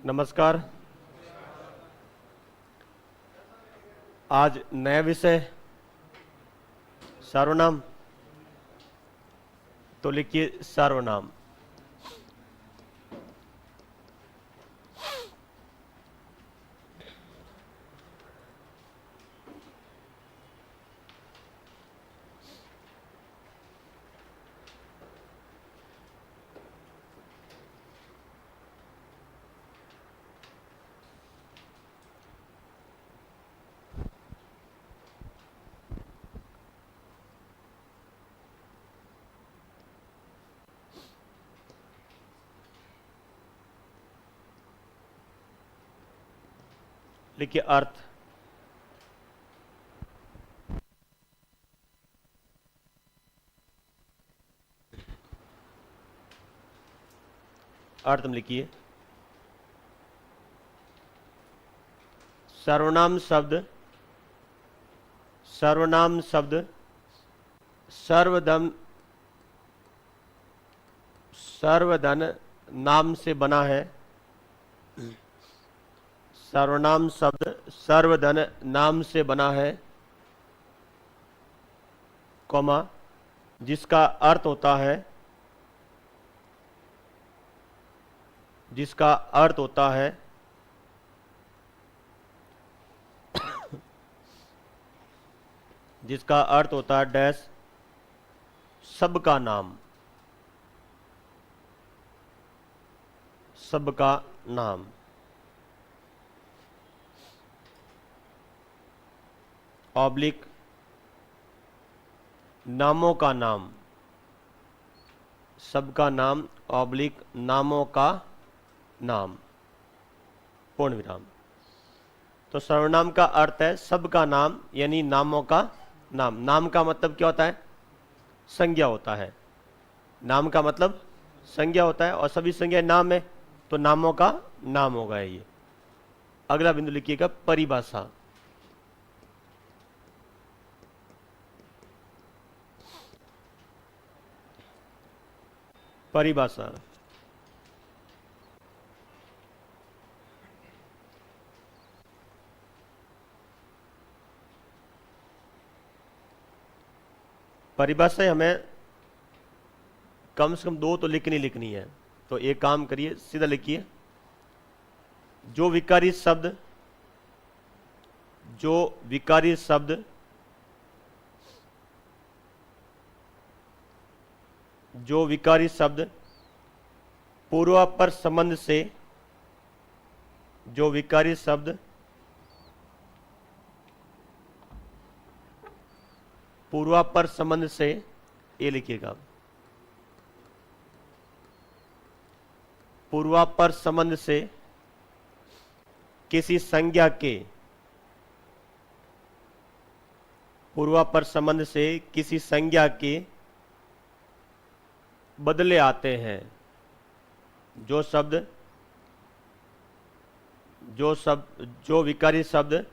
नमस्कार। आज नया विषय सर्वनाम, तो लिखिए सर्वनाम। लिखिए अर्थ। अर्थ में लिखिए सर्वनाम शब्द सर्वधन नाम से बना है। सर्वनाम शब्द सर्वधन नाम से बना है, कॉमा, जिसका अर्थ होता है डैश सबका नाम। ऑब्लिक नामों का नाम, सबका नाम ऑब्लिक नामों का नाम, पूर्ण विराम। तो सर्वनाम का अर्थ है सबका नाम, यानी नामों का नाम। नाम का मतलब क्या होता है? संज्ञा होता है। नाम का मतलब संज्ञा होता है और सभी संज्ञा नाम है, तो नामों का नाम होगा ये। अगला बिंदु लिखिएगा परिभाषा। परिभाषा परिभाषा हमें कम से कम 2 तो लिखनी है। तो एक काम करिए, सीधा लिखिए जो विकारी शब्द पूर्वापर संबंध से ये लिखिएगा, पूर्वापर संबंध से किसी संज्ञा के बदले आते हैं। जो विकारी शब्द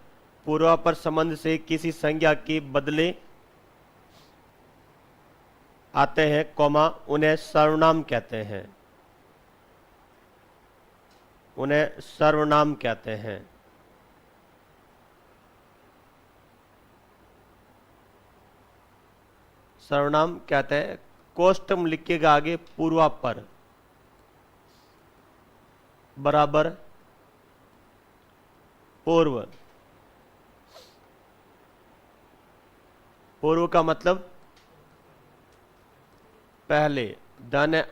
पूर्वापर संबंध से किसी संज्ञा के बदले आते हैं, कॉमा, उन्हें सर्वनाम कहते हैं। सर्वनाम कहते हैं। कोष्टक में लिखिएगा आगे पूर्वापर बराबर पूर्व। पूर्व का मतलब पहले, धन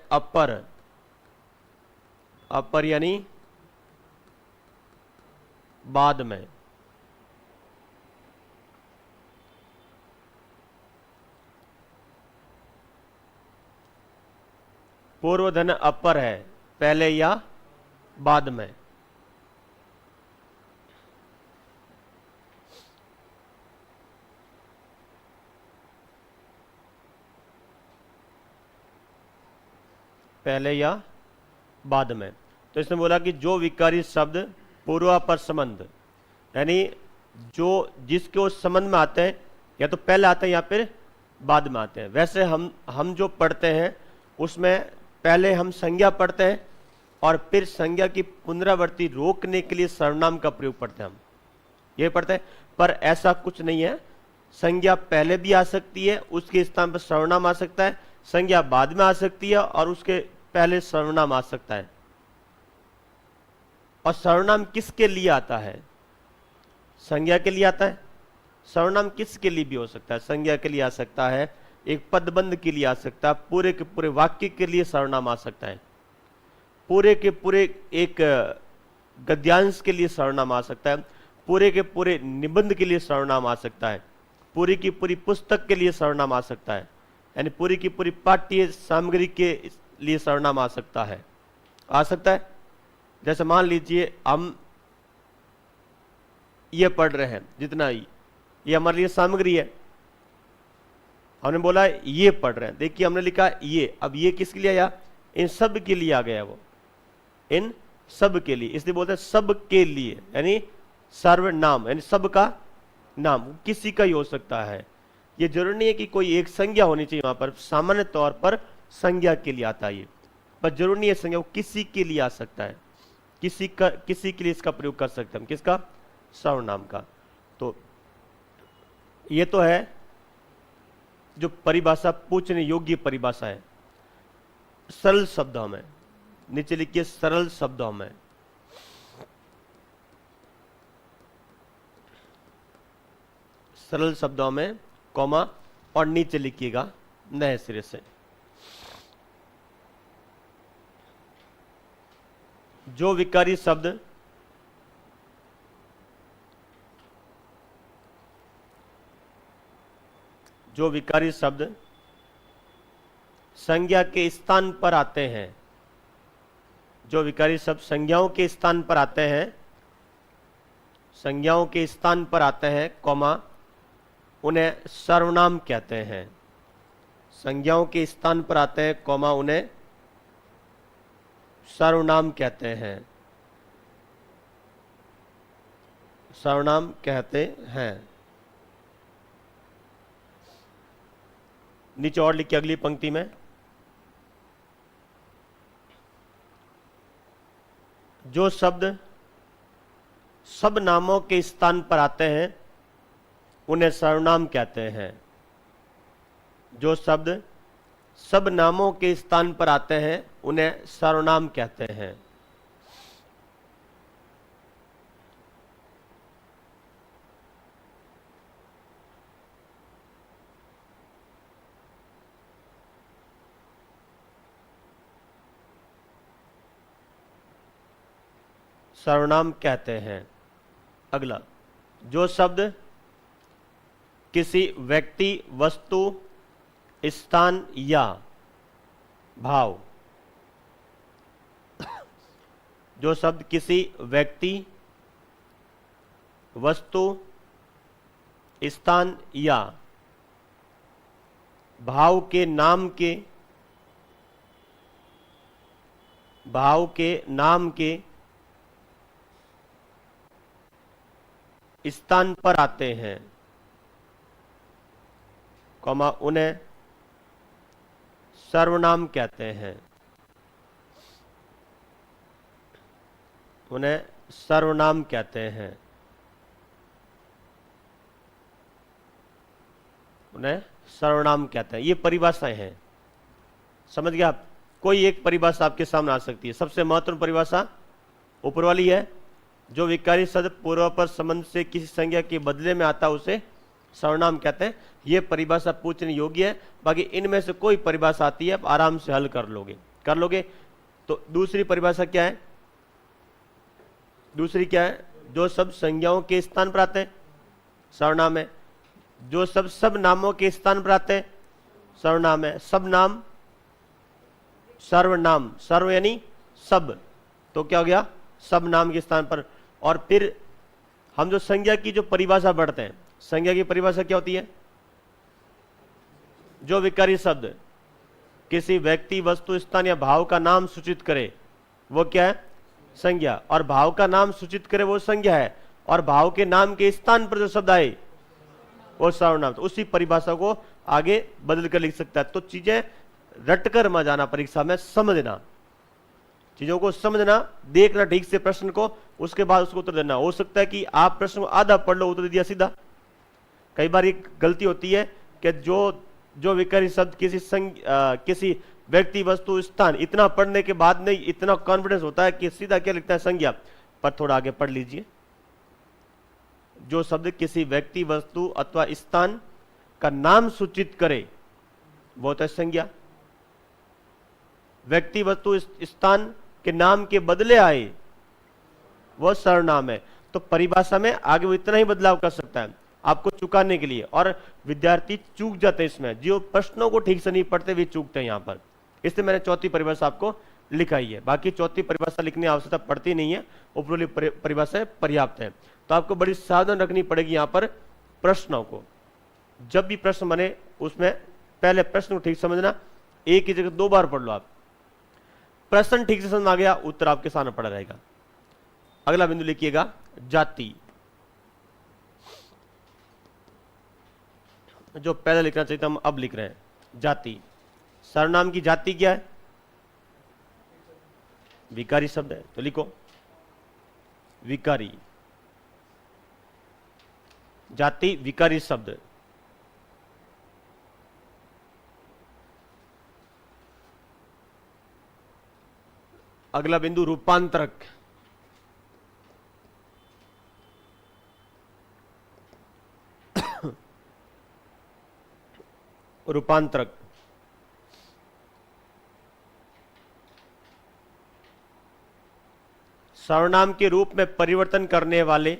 अपर यानी बाद में। पूर्व धन अपर है, पहले या बाद में। पहले या बाद में। तो इसने बोला कि जो विकारी शब्द पूर्वापर संबंध, यानी जो जिसके उस संबंध में आते हैं, या तो पहले आते हैं या फिर बाद में आते हैं। वैसे हम जो पढ़ते हैं उसमें पहले हम संज्ञा पढ़ते हैं और फिर संज्ञा की पुनरावृत्ति रोकने के लिए सर्वनाम का प्रयोग पढ़ते हैं हम, ये पढ़ते हैं। पर ऐसा कुछ नहीं है, संज्ञा पहले भी आ सकती है, उसके स्थान पर सर्वनाम आ सकता है, संज्ञा बाद में आ सकती है और उसके पहले सर्वनाम आ सकता है। और सर्वनाम किसके लिए आता है? संज्ञा के लिए आता है। सर्वनाम किसके लिए भी हो सकता है? संज्ञा के लिए आ सकता है, एक पदबंध के लिए आ सकता है, पूरे के पूरे वाक्य के लिए सर्वनाम आ सकता है, पूरे के पूरे एक गद्यांश के लिए सर्वनाम आ सकता है, पूरे के पूरे निबंध के लिए सर्वनाम आ सकता है, पूरी की पूरी पुस्तक के लिए सर्वनाम आ सकता है, यानी पूरी की पूरी पाठ्य सामग्री के लिए सर्वनाम आ सकता है। आ सकता है। जैसे मान लीजिए हम ये पढ़ रहे हैं, जितना ये हमारे लिए सामग्री है, हमने बोला ये पढ़ रहे हैं, देखिए हमने लिखा ये, अब ये किसके लिए आया? इन सब के लिए आ गया, वो इन सब के लिए, इसलिए बोलते हैं सब के लिए, यानी सर्वनाम, यानी सब का नाम, किसी का ही हो सकता है। ये जरूरी नहीं है कि कोई एक संज्ञा होनी चाहिए वहां पर, सामान्य तौर पर संज्ञा के लिए आता है ये, पर जरूरी नहीं है संज्ञा, वो किसी के लिए आ सकता है, किसी के लिए इसका प्रयोग कर सकते हैं हम, किसका? सर्वनाम का। तो ये तो है जो परिभाषा पूछने योग्य परिभाषा है, सरल शब्दों में, नीचे लिखिए सरल शब्दों में। सरल शब्दों में कॉमा और नीचे लिखिएगा नए सिरे से। जो विकारी शब्द संज्ञा के स्थान पर आते हैं, जो विकारी शब्द संज्ञाओं के स्थान पर आते हैं, संज्ञाओं के स्थान पर आते हैं, कॉमा, उन्हें सर्वनाम कहते हैं। संज्ञाओं के स्थान पर आते हैं, कॉमा, उन्हें सर्वनाम कहते हैं, सर्वनाम कहते हैं। नीचे और लिखिए अगली पंक्ति में, जो शब्द सब नामों के स्थान पर आते हैं उन्हें सर्वनाम कहते हैं। जो शब्द सब नामों के स्थान पर आते हैं उन्हें सर्वनाम कहते हैं। सर्वनाम कहते हैं। अगला, जो शब्द किसी व्यक्ति, वस्तु, स्थान या भाव, जो शब्द किसी व्यक्ति, वस्तु, स्थान या भाव के नाम के स्थान पर आते हैं, कॉमा, उन्हें सर्वनाम कहते हैं। उन्हें सर्वनाम कहते हैं। उन्हें सर्वनाम कहते हैं। ये परिभाषाएं हैं, समझ गया आप? कोई एक परिभाषा आपके सामने आ सकती है। सबसे महत्वपूर्ण परिभाषा ऊपर वाली है, जो विकारी शब्द पूर्वापर संबंध से किसी संज्ञा के बदले में आता है उसे सर्वनाम कहते हैं। यह परिभाषा पूछने योग्य है। बाकी इनमें से कोई परिभाषा आती है आप आराम से हल कर लोगे। तो दूसरी परिभाषा क्या है? दूसरी क्या है? जो शब्द संज्ञाओं के स्थान पर आते हैं सर्वनाम है। जो शब्द सब नामों के स्थान पर आते हैं सर्वनाम है। सब नाम सर्वनाम, सर्व यानी सब, तो क्या हो गया? सब नाम के स्थान पर। और फिर हम जो संज्ञा की जो परिभाषा पढ़ते हैं, संज्ञा की परिभाषा क्या होती है? जो विकारी शब्द किसी व्यक्ति, वस्तु, स्थान या भाव का नाम सूचित करे वो क्या है? संज्ञा। और भाव का नाम सूचित करे वो संज्ञा है। और भाव के नाम के स्थान पर जो शब्द आए वो सर्वनाम। तो उसी परिभाषा को आगे बदल कर लिख सकता है। तो चीजें रटकर मत जाना, परीक्षा में समझना। चीजों को समझना, देखना ठीक से प्रश्न को, उसके बाद उसको उत्तर देना। हो सकता है कि आप प्रश्न को आधा पढ़ लो, उत्तर दिया सीधा। कई बार एक गलती होती है कि जो विकारी शब्द किसी व्यक्ति, वस्तु, स्थान इतना पढ़ने के बाद नहीं इतना कॉन्फिडेंस होता है कि सीधा क्या लिखता है, संज्ञा। पर थोड़ा आगे पढ़ लीजिए। जो शब्द किसी व्यक्ति, वस्तु अथवा स्थान का नाम सूचित करे वो तो संज्ञा। व्यक्ति, वस्तु, स्थान के नाम के बदले आए वो सर्वनाम है। तो परिभाषा में आगे वो इतना ही बदलाव कर सकता है आपको चुकाने के लिए, और विद्यार्थी चूक जाते हैं इसमें, जो प्रश्नों को ठीक से नहीं पढ़ते वे चूकते हैं यहां पर। इसलिए मैंने चौथी परिभाषा आपको लिखाई है। बाकी चौथी परिभाषा लिखने की आवश्यकता पड़ती नहीं है, उपरोली परिभाषाएं पर्याप्त है। तो आपको बड़ी सावधान रखनी पड़ेगी यहां पर प्रश्नों को। जब भी प्रश्न बने उसमें पहले प्रश्न को ठीक समझना, एक ही जगह 2 बार पढ़ लो आप। प्रश्न ठीक से समझ आ गया, उत्तर आपके सामने पड़ा रहेगा। अगला बिंदु लिखिएगा, जाति। जो पहले लिखना चाहिए था हम अब लिख रहे हैं, जाति। सर्वनाम की जाति क्या है? विकारी शब्द है, तो लिखो विकारी। जाति विकारी शब्द। अगला बिंदु रूपांतरक। रूपांतरक सर्वनाम के रूप में परिवर्तन करने वाले,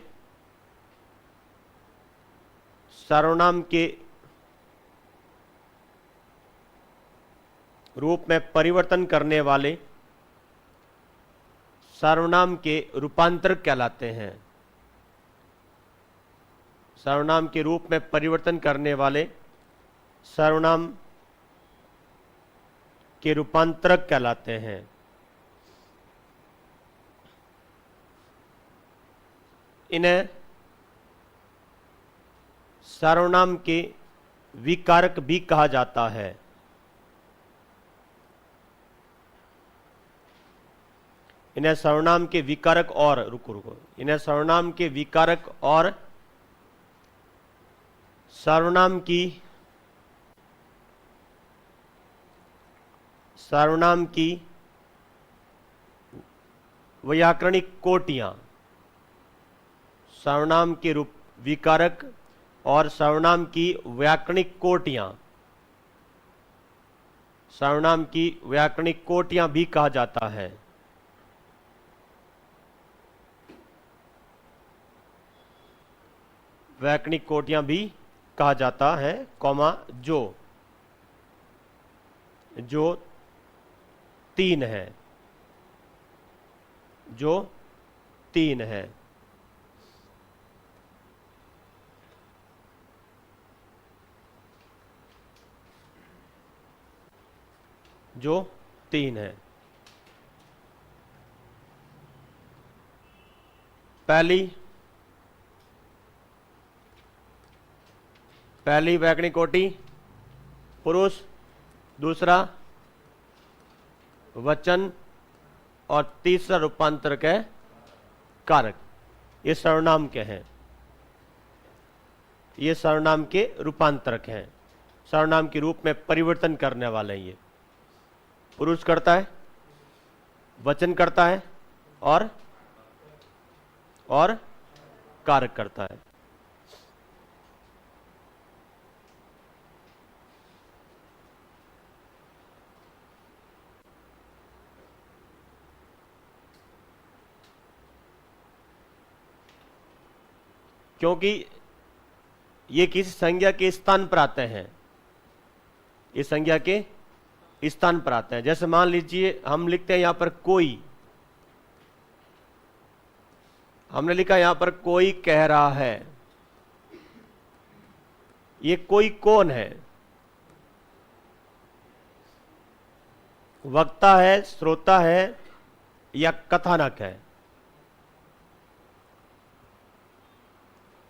सर्वनाम के रूप में परिवर्तन करने वाले सर्वनाम के रूपांतरक कहलाते हैं। सर्वनाम के रूप में परिवर्तन करने वाले सर्वनाम के रूपांतरक कहलाते हैं। इन्हें सर्वनाम के विकारक भी कहा जाता है। इन्हें सर्वनाम के विकारक और रुको इन्हें सर्वनाम के विकारक और सर्वनाम की व्याकरणिक कोटियां, सर्वनाम के रूप विकारक और सर्वनाम की व्याकरणिक कोटियां, सर्वनाम की व्याकरणिक कोटियां भी कहा जाता है। व्याकरणिक कोटियां भी कहा जाता है, कॉमा जो 3 है, जो 3 है। जो 3 है। पहली व्याकरणिक कोटि पुरुष, दूसरा वचन और तीसरा रूपांतरक है कारक। ये सर्वनाम के हैं, ये सर्वनाम के रूपांतरक हैं, सर्वनाम के रूप में परिवर्तन करने वाले हैं। ये पुरुष करता है, वचन करता है और कारक करता है। क्योंकि ये किसी संज्ञा के स्थान पर आते हैं, इस संज्ञा के स्थान पर आते हैं। जैसे मान लीजिए हम लिखते हैं यहां पर कोई, हमने लिखा यहां पर कोई कह रहा है। ये कोई कौन है? वक्ता है, श्रोता है या कथानक है?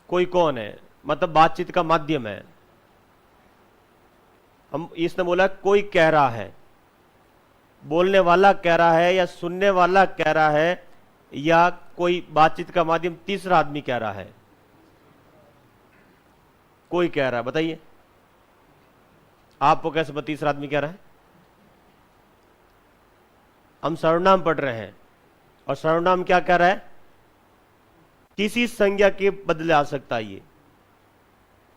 कोई कौन है मतलब बातचीत का माध्यम है। हम इसने बोला कोई कह रहा है, बोलने वाला कह रहा है या सुनने वाला कह रहा है या कोई बातचीत का माध्यम तीसरा आदमी कह रहा है? कोई कह रहा है, बताइए आपको कैसे पता तीसरा आदमी कह रहा है? हम सर्वनाम पढ़ रहे हैं और सर्वनाम क्या कह रहा है? किसी संज्ञा के बदले आ सकता है। ये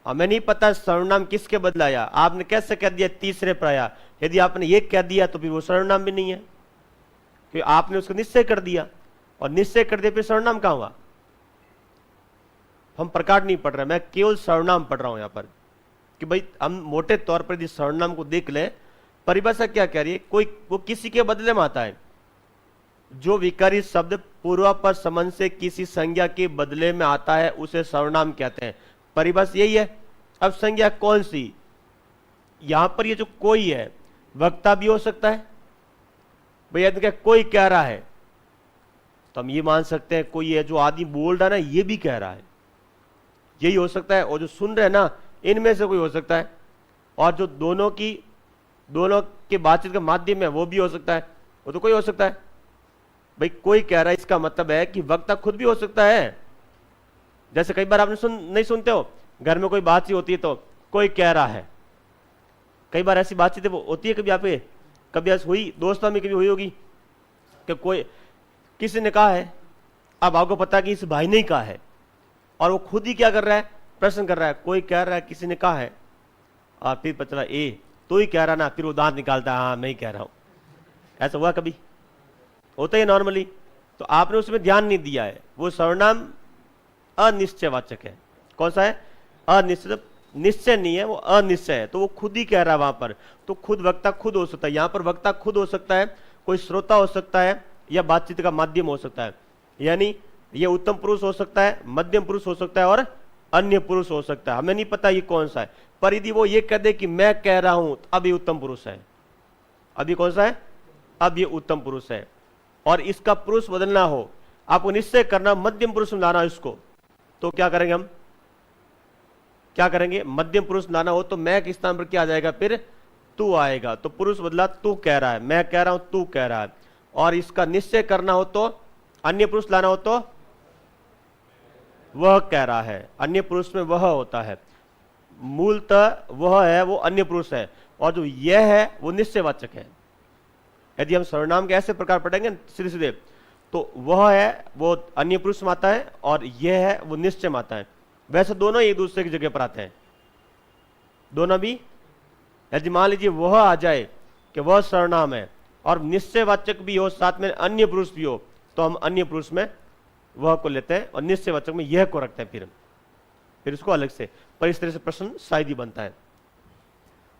हमें नहीं पता सर्वनाम किसके बदले आया। आपने कैसे कह दिया तीसरे पर आया? यदि आपने ये कह दिया तो फिर वो सर्वनाम भी नहीं है, क्योंकि आपने उसको निश्चय कर दिया, और निश्चय कर दिया फिर सर्वनाम कहां हुआ? हम प्रकार नहीं पढ़ रहे, मैं केवल सर्वनाम पढ़ रहा हूं यहां पर कि भाई हम मोटे तौर पर यदि सर्वनाम को देख ले, परिभाषा क्या कह रही है? कोई वो किसी के बदले में आता है। जो विकारी शब्द पूर्वापर संबंध से किसी संज्ञा के बदले में आता है उसे सर्वनाम कहते हैं। परिभाषा यही है। अब संज्ञा कौन सी? यहां पर ये जो कोई है वक्ता भी हो सकता है। भैया तो क्या कोई कह रहा है तो हम ये मान सकते हैं कोई है जो आदमी बोल रहा है ना, ये भी कह रहा है, यही हो सकता है। और जो सुन रहे हैं ना, इनमें से कोई हो सकता है। और जो दोनों के बातचीत का माध्यम है वो भी हो सकता है, वो तो कोई हो सकता है। भाई कोई कह रहा है, इसका मतलब है कि वक्ता खुद भी हो सकता है। जैसे कई बार आपने नहीं सुनते हो, घर में कोई बातचीत होती है तो कोई कह रहा है। कई बार ऐसी बातचीत होती है, कभी आप कभी ऐसी हुई, दोस्तों में कभी हुई होगी कि कोई किसी ने कहा है, अब आपको पता है कि इस भाई ने ही कहा है, और वो खुद ही क्या कर रहा है? प्रश्न कर रहा है। कोई कह रहा है किसी ने कहा है, और फिर पता चला ए तो ही कह रहा ना, फिर वो दांत निकालता है, हाँ मैं ही कह रहा हूं। ऐसा हुआ कभी? होता है नॉर्मली। तो आपने उसमें ध्यान नहीं दिया है। वो सर्वनाम अनिश्चयवाचक है। कौन सा है? अनिश्चय। निश्चय नहीं है, वो अनिश्चय है। तो वो खुद ही कह रहा है वहां पर, तो खुद वक्ता खुद हो सकता है। यहां पर वक्ता खुद हो सकता है, कोई श्रोता हो सकता है, या बातचीत का माध्यम हो सकता है। यानी ये उत्तम पुरुष हो सकता है, मध्यम पुरुष हो सकता है, और अन्य पुरुष हो सकता है। हमें नहीं पता ये कौन सा है। पर यदि वो ये कह दे कि मैं कह रहा हूं, तो अब ये उत्तम पुरुष है। अब ये कौन सा है? अब ये उत्तम पुरुष है। और इसका पुरुष बदलना हो, आपको निश्चय करना मध्यम पुरुष में लाना इसको, तो क्या करेंगे हम? क्या करेंगे? मध्यम पुरुष लाना हो तो मैं के स्थान पर क्या आ जाएगा? फिर तू आएगा। तो पुरुष बदला, तू कह रहा है, मैं कह रहा हूं, तू कह रहा है। और इसका निश्चय करना हो तो अन्य पुरुष लाना हो तो वह कह रहा है। अन्य पुरुष में वह होता है, मूलतः वह है, वो अन्य पुरुष है। और जो यह है वो निश्चयवाचक है। यदि हम सर्वनाम के ऐसे प्रकार पढ़ेंगे सीधे सीधे, तो वह है वो अन्य पुरुष में आता है, और यह है वो निश्चय में आता है। वैसे दोनों एक दूसरे की जगह पर आते हैं, दोनों भी। यदि मान लीजिए वह आ जाए कि वह सर्वनाम है और निश्चयवाचक भी हो, साथ में अन्य पुरुष भी हो, तो हम अन्य पुरुष में वह को लेते हैं और निश्चयवाचक में यह को रखते हैं। फिर उसको अलग से। पर इस तरह से प्रश्न शायद ही बनता है।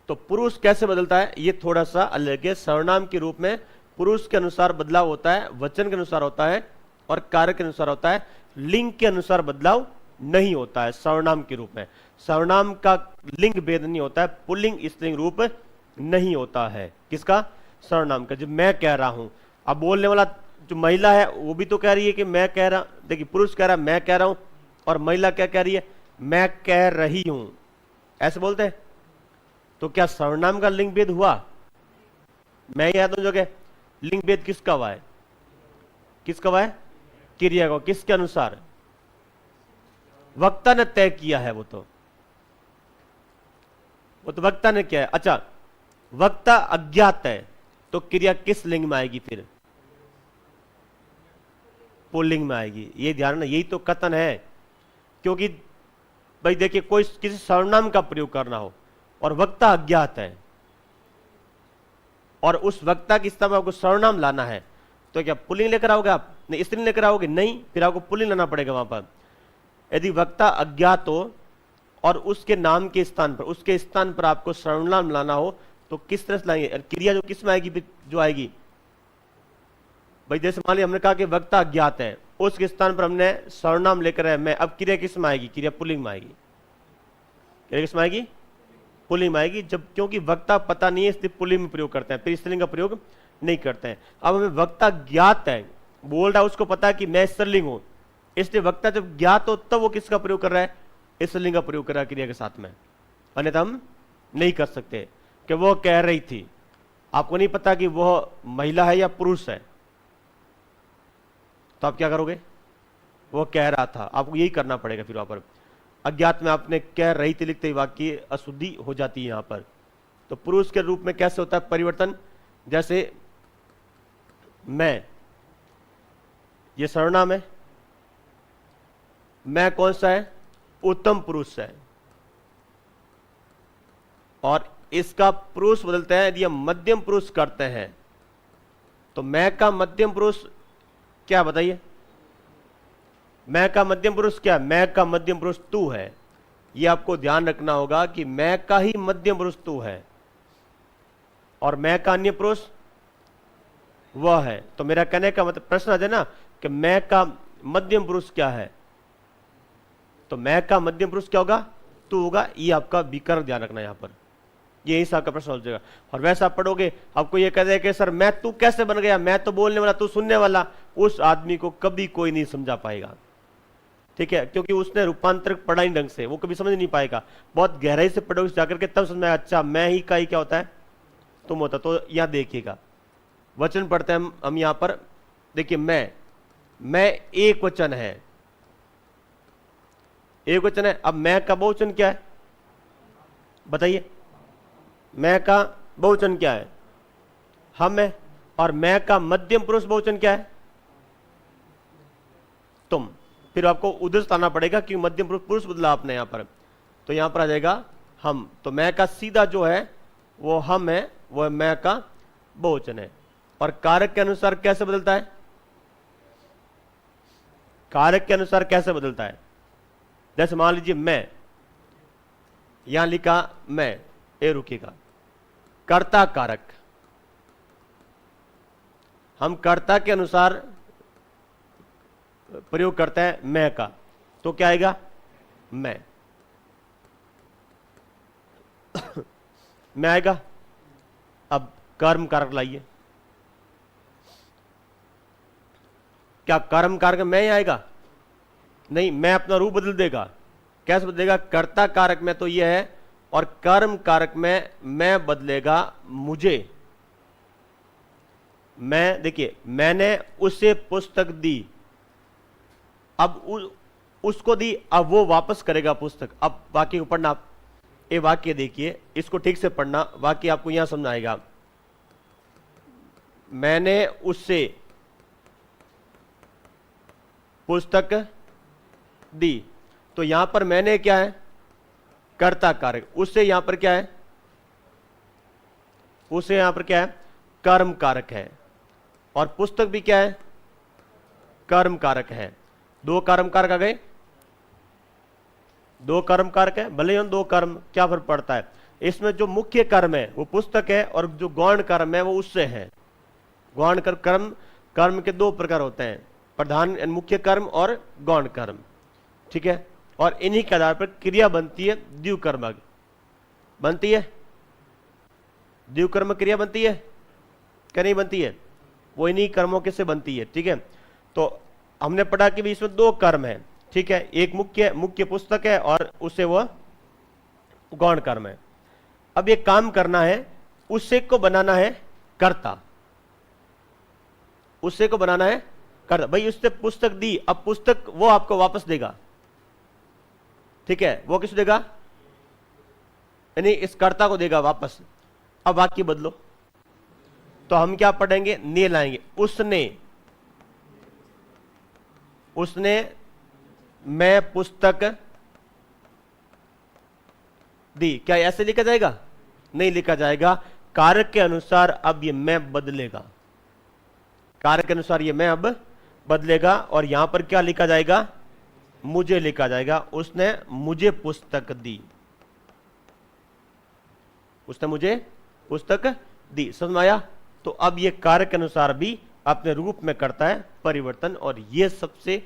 तो पुरुष कैसे बदलता है ये थोड़ा सा अलग है। सर्वनाम के रूप में पुरुष के अनुसार बदलाव होता है, वचन के अनुसार होता है, और कार्य के अनुसार होता है। लिंग के अनुसार बदलाव नहीं होता है सर्वनाम के रूप में। सर्वनाम का लिंग भेद नहीं होता है, पुल्लिंग स्त्रीलिंग रूप नहीं होता है। किसका? सर्वनाम का। जब मैं कह रहा हूं, अब बोलने वाला जो महिला है वो भी तो कह रही है कि मैं कह रहा, देखिए पुरुष कह रहा है मैं कह रहा हूं, और महिला क्या कह रही है? मैं कह रही हूं। ऐसे बोलते हैं। तो क्या सर्वनाम का लिंग भेद हुआ? मैं यह दोनों जगह लिंग भेद किसका हुआ है? किसका हुआ है? क्रिया को। किसके अनुसार? वक्ता ने तय किया है। वो तो वक्ता ने किया है। अच्छा, वक्ता अज्ञात है तो क्रिया किस लिंग में आएगी? फिर पुल्लिंग में आएगी। ये ध्यान रखना, यही तो कथन है। क्योंकि भाई देखिए, कोई किसी सर्वनाम का प्रयोग करना हो और वक्ता अज्ञात है, और उस वक्ता की स्थान पर आपको सर्वनाम लाना है, तो क्या पुल्लिंग लेकर आओगे आप? नहीं। स्त्रीलिंग लेकर आओगे? नहीं। फिर आपको पुल्लिंग लाना पड़ेगा वहां पर। यदि वक्ता अज्ञात हो और उसके नाम के स्थान पर, उसके स्थान पर आपको सर्वनाम लाना हो, तो किस तरह से लाएंगे? क्रिया जो किस में आएगी? जो आएगी भाई, जैसे मान लिया हमने कहा कि वक्ता अज्ञात है, उसके स्थान पर हमने सर्वनाम लेकर आए मैं। अब क्रिया किस में आएगी? क्रिया पुल्लिंग में आएगी। क्रिया किस में आएगी? पुल्लिंग में आएगी। जब क्योंकि वक्ता पता नहीं है इसलिए पुल्लिंग में प्रयोग करते हैं, फिर स्त्रीलिंग का प्रयोग नहीं करते हैं। अब हमें वक्ता ज्ञात है, बोल रहा है, उसको पता है कि मैं स्त्रीलिंग हूं, इसलिए वक्ता जब ज्ञात हो तब वो किसका प्रयोग कर रहा है? स्त्रीलिंग का प्रयोग कर रहा है क्रिया के साथ में। अन्यथा हम नहीं कर सकते कि वो कह रही थी। आपको नहीं पता कि वह महिला है या पुरुष है, तो आप क्या करोगे? वो कह रहा था, आपको यही करना पड़ेगा। फिर वहां पर अज्ञात में आपने कह रही थी लिखते ही वाक्य अशुद्धि हो जाती है यहां पर। तो पुरुष के रूप में कैसे होता है परिवर्तन? जैसे मैं, ये सर्वनाम है, मैं कौन सा है? उत्तम पुरुष है। और इसका पुरुष बदलते हैं, यदि हम मध्यम पुरुष करते हैं तो मैं का मध्यम पुरुष क्या, बताइए? मैं का मध्यम पुरुष क्या? मैं का मध्यम पुरुष तू है। ये आपको ध्यान रखना होगा कि मैं का ही मध्यम पुरुष तू है और मैं का अन्य पुरुष वह है। तो मेरा कहने का मतलब प्रश्न आ जाए ना कि मैं का मध्यम पुरुष क्या है, तो मैं का मध्यम पुरुष क्या होगा? तू होगा। ये आपका विकर्ण ध्यान रखना यहां पर, यही से आपका प्रश्न हो जाएगा। और वैसा आप पढ़ोगे, आपको ये कह देगा कि सर मैं तू कैसे बन गया? मैं तो बोलने वाला, तू सुनने वाला। उस आदमी को कभी कोई नहीं समझा पाएगा, ठीक है, क्योंकि उसने रूपांतर पढ़ा ही ढंग से, वो कभी समझ नहीं पाएगा। बहुत गहराई से पढ़ोगे जाकर के तब समझ में, अच्छा मैं ही का ही क्या होता है? तुम होता। तो यहां देखिएगा, वचन पढ़ते हैं हम यहां पर। देखिए मैं एक वचन है, एक वचन है। अब मैं का बहुवचन क्या है? बताइए, मैं का बहुवचन क्या है? हम है। और मैं का मध्यम पुरुष बहुवचन क्या है? तुम। फिर आपको उधर से आना पड़ेगा कि मध्यम पुरुष बदला आपने यहां पर, तो यहां पर आ जाएगा हम। तो मैं का सीधा जो है वो हम है, वो मैं का बहुवचन है। और कारक के अनुसार कैसे बदलता है? कारक के अनुसार कैसे बदलता है? जैसे मान लीजिए मैं, यहां लिखा मैं, ए रुकिएगा, कर्ता कारक, हम कर्ता के अनुसार प्रयोग करते हैं मैं का, तो क्या आएगा? मैं। मैं आएगा। अब कर्म कारक लाइए, क्या कर्म कारक मैं ही आएगा? नहीं, मैं अपना रूप बदल देगा। कैसे बदलेगा? कर्ता कारक में तो यह है, और कर्म कारक में मैं बदलेगा मुझे। मैं, देखिए, मैंने उसे पुस्तक दी, अब उसको दी, अब वो वापस करेगा पुस्तक। अब वाक्य को पढ़ना आप, ये वाक्य देखिए, इसको ठीक से पढ़ना, वाक्य आपको यहां समझ आएगा। मैंने उससे पुस्तक दी, तो यहां पर मैंने क्या है? कर्ता कारक। उससे यहां पर क्या है? उससे यहां पर क्या है? कर्म कारक है। और पुस्तक भी क्या है? कर्म कारक है। दो कर्म कारक आ गए, दो कर्म कारक है। भले ही दो कर्म, क्या फर्क पड़ता है? इसमें जो मुख्य कर्म है वो पुस्तक है, और जो गौण कर्म है वो उससे है। गौण कर्म, कर्म के दो प्रकार होते हैं, प्रधान मुख्य कर्म और गौण कर्म, ठीक है। और इन्हीं के आधार पर क्रिया बनती है, द्विकर्म बनती है। द्विकर्म क्रिया बनती है क्या नहीं बनती है? वो इन्हीं कर्मों के से बनती है, ठीक है। तो हमने पढ़ा कि भी इसमें दो कर्म है, ठीक है। एक मुख्य पुस्तक है और उससे वो गौण कर्म है। अब ये काम करना है, उससे को बनाना है कर्ता, उससे को बनाना है कर्ता। भाई उसने पुस्तक दी, अब पुस्तक वो आपको वापस देगा, ठीक है। वो किस देगा? यानी इस कर्ता को देगा वापस। अब वाक्य बदलो, तो हम क्या पढ़ेंगे? ने लाएंगे। उसने मैं पुस्तक दी, क्या ऐसे लिखा जाएगा? नहीं लिखा जाएगा। कारक के अनुसार अब ये मैं बदलेगा, कारक के अनुसार ये मैं अब बदलेगा। और यहां पर क्या लिखा जाएगा? मुझे लिखा जाएगा। उसने मुझे पुस्तक दी, उसने मुझे पुस्तक दी। समझ में आया? तो अब ये कारक के अनुसार भी अपने रूप में करता है परिवर्तन। और ये सबसे,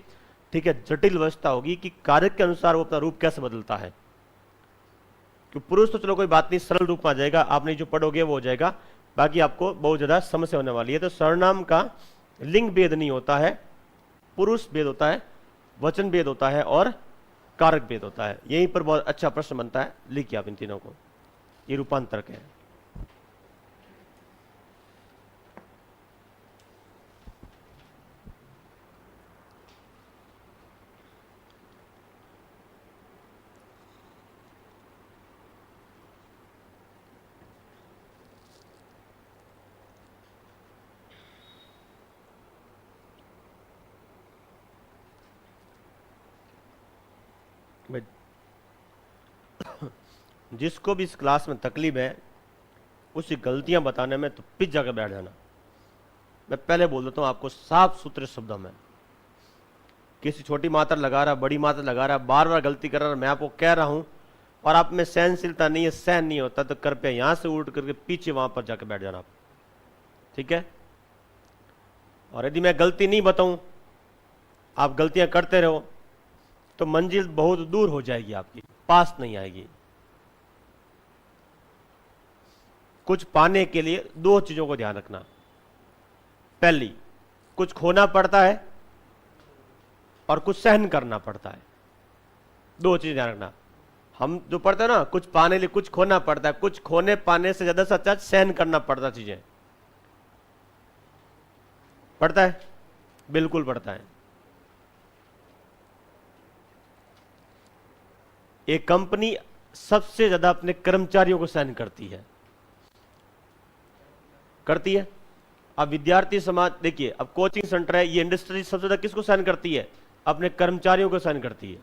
ठीक है, जटिल अवस्था होगी कि कारक के अनुसार वो अपना रूप कैसे बदलता है। कि पुरुष तो चलो कोई बात नहीं, सरल रूप में आ जाएगा, आपने जो पढ़ोगे वो हो जाएगा। बाकी आपको बहुत ज्यादा समस्या होने वाली है। तो सर्वनाम का लिंग भेद नहीं होता है, पुरुष भेद होता है, वचन भेद होता है और कारक भेद होता है। यहीं पर बहुत अच्छा प्रश्न बनता है, लिखिए आप इन तीनों को, ये रूपांतरक है। भाई जिसको भी इस क्लास में तकलीफ है उसी गलतियां बताने में तो पिच जाकर बैठ जाना। मैं पहले बोल देता हूं आपको साफ सुथरे शब्दों में, किसी छोटी मात्रा लगा रहा, बड़ी मात्रा लगा रहा, बार बार गलती कर रहा, मैं आपको कह रहा हूं और आप में सहनशीलता नहीं है, सहन नहीं होता, तो कृपया यहां से उठ करके पीछे वहां पर जाकर बैठ जाना आप, ठीक है। और यदि मैं गलती नहीं बताऊं, आप गलतियां करते रहो, तो मंजिल बहुत दूर हो जाएगी, आपकी पास नहीं आएगी। कुछ पाने के लिए दो चीजों को ध्यान रखना। पहली, कुछ खोना पड़ता है और कुछ सहन करना पड़ता है। दो चीज ध्यान रखना। हम जो पढ़ते हैं ना, कुछ पाने लिए कुछ खोना पड़ता है, कुछ खोने पाने से ज्यादा सच्चा सहन करना पड़ता, चीजें पड़ता है, बिल्कुल पड़ता है। एक कंपनी सबसे ज्यादा अपने कर्मचारियों को सहन करती है, करती है। अब विद्यार्थी समाज देखिए, अब कोचिंग सेंटर है, ये इंडस्ट्री सबसे ज्यादा किसको सहन करती है? अपने कर्मचारियों को सहन करती है,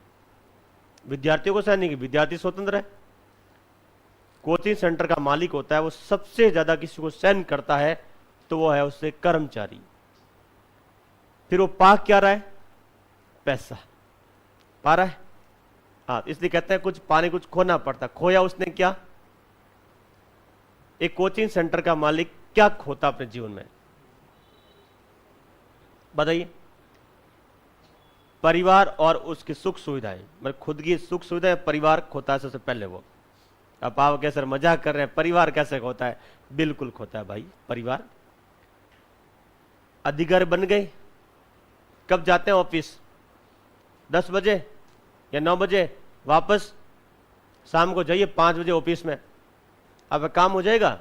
विद्यार्थियों को सहन नहीं। विद्यार्थी स्वतंत्र है, कोचिंग सेंटर का मालिक होता है, वो सबसे ज्यादा किसी को सहन करता है तो वो है उससे कर्मचारी। फिर वो पा क्या रहा है? पैसा पा रहा है। हाँ, इसलिए कहते हैं कुछ पाने कुछ खोना पड़ता। खोया उसने क्या? एक कोचिंग सेंटर का मालिक क्या खोता अपने जीवन में? बताइए। परिवार और उसकी सुख सुविधाएं, मतलब खुद की सुख सुविधाएं परिवार खोता है सबसे पहले वो। अब आप कैसे मजाक कर रहे हैं, परिवार कैसे खोता है? बिल्कुल खोता है भाई, परिवार। अधिकारी बन गए, कब जाते हैं ऑफिस? 10 बजे या 9 बजे वापस, शाम को जाइए 5 बजे ऑफिस में। अब काम हो जाएगा?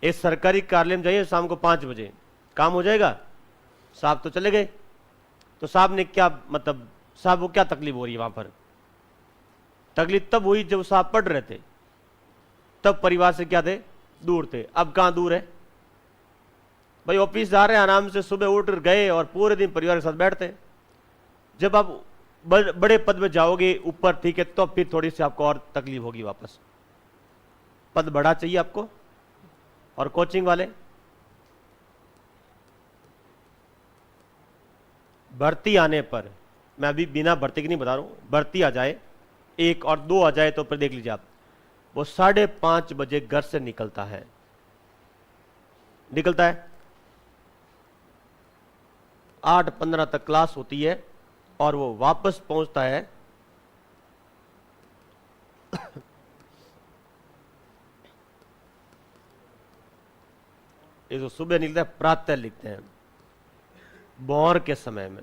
एक सरकारी कार्यालय में जाइए शाम को 5 बजे, काम हो जाएगा? साहब तो चले गए, तो साहब ने क्या मतलब, साहब को क्या तकलीफ हो रही है वहां पर? तकलीफ तब हुई जब साहब पढ़ रहे थे, तब परिवार से क्या थे? दूर थे। अब कहां दूर है भाई? ऑफिस जा रहे हैं आराम से, सुबह उठ गए और पूरे दिन परिवार के साथ बैठते हैं। जब आप बड़े पद में जाओगे ऊपर, ठीक है, तो फिर थोड़ी सी आपको और तकलीफ होगी, वापस पद बढ़ा चाहिए आपको। और कोचिंग वाले, भर्ती आने पर, मैं अभी बिना भर्ती की नहीं बता रहा हूं, भर्ती आ जाए 1 और 2 आ जाए तो फिर देख लीजिए आप, वो 5:30 बजे घर से निकलता है, निकलता है। 8:15 तक क्लास होती है और वो वापस पहुंचता है ये जो सुबह निकलता है, प्रातः लिखते हैं, भोर के समय में।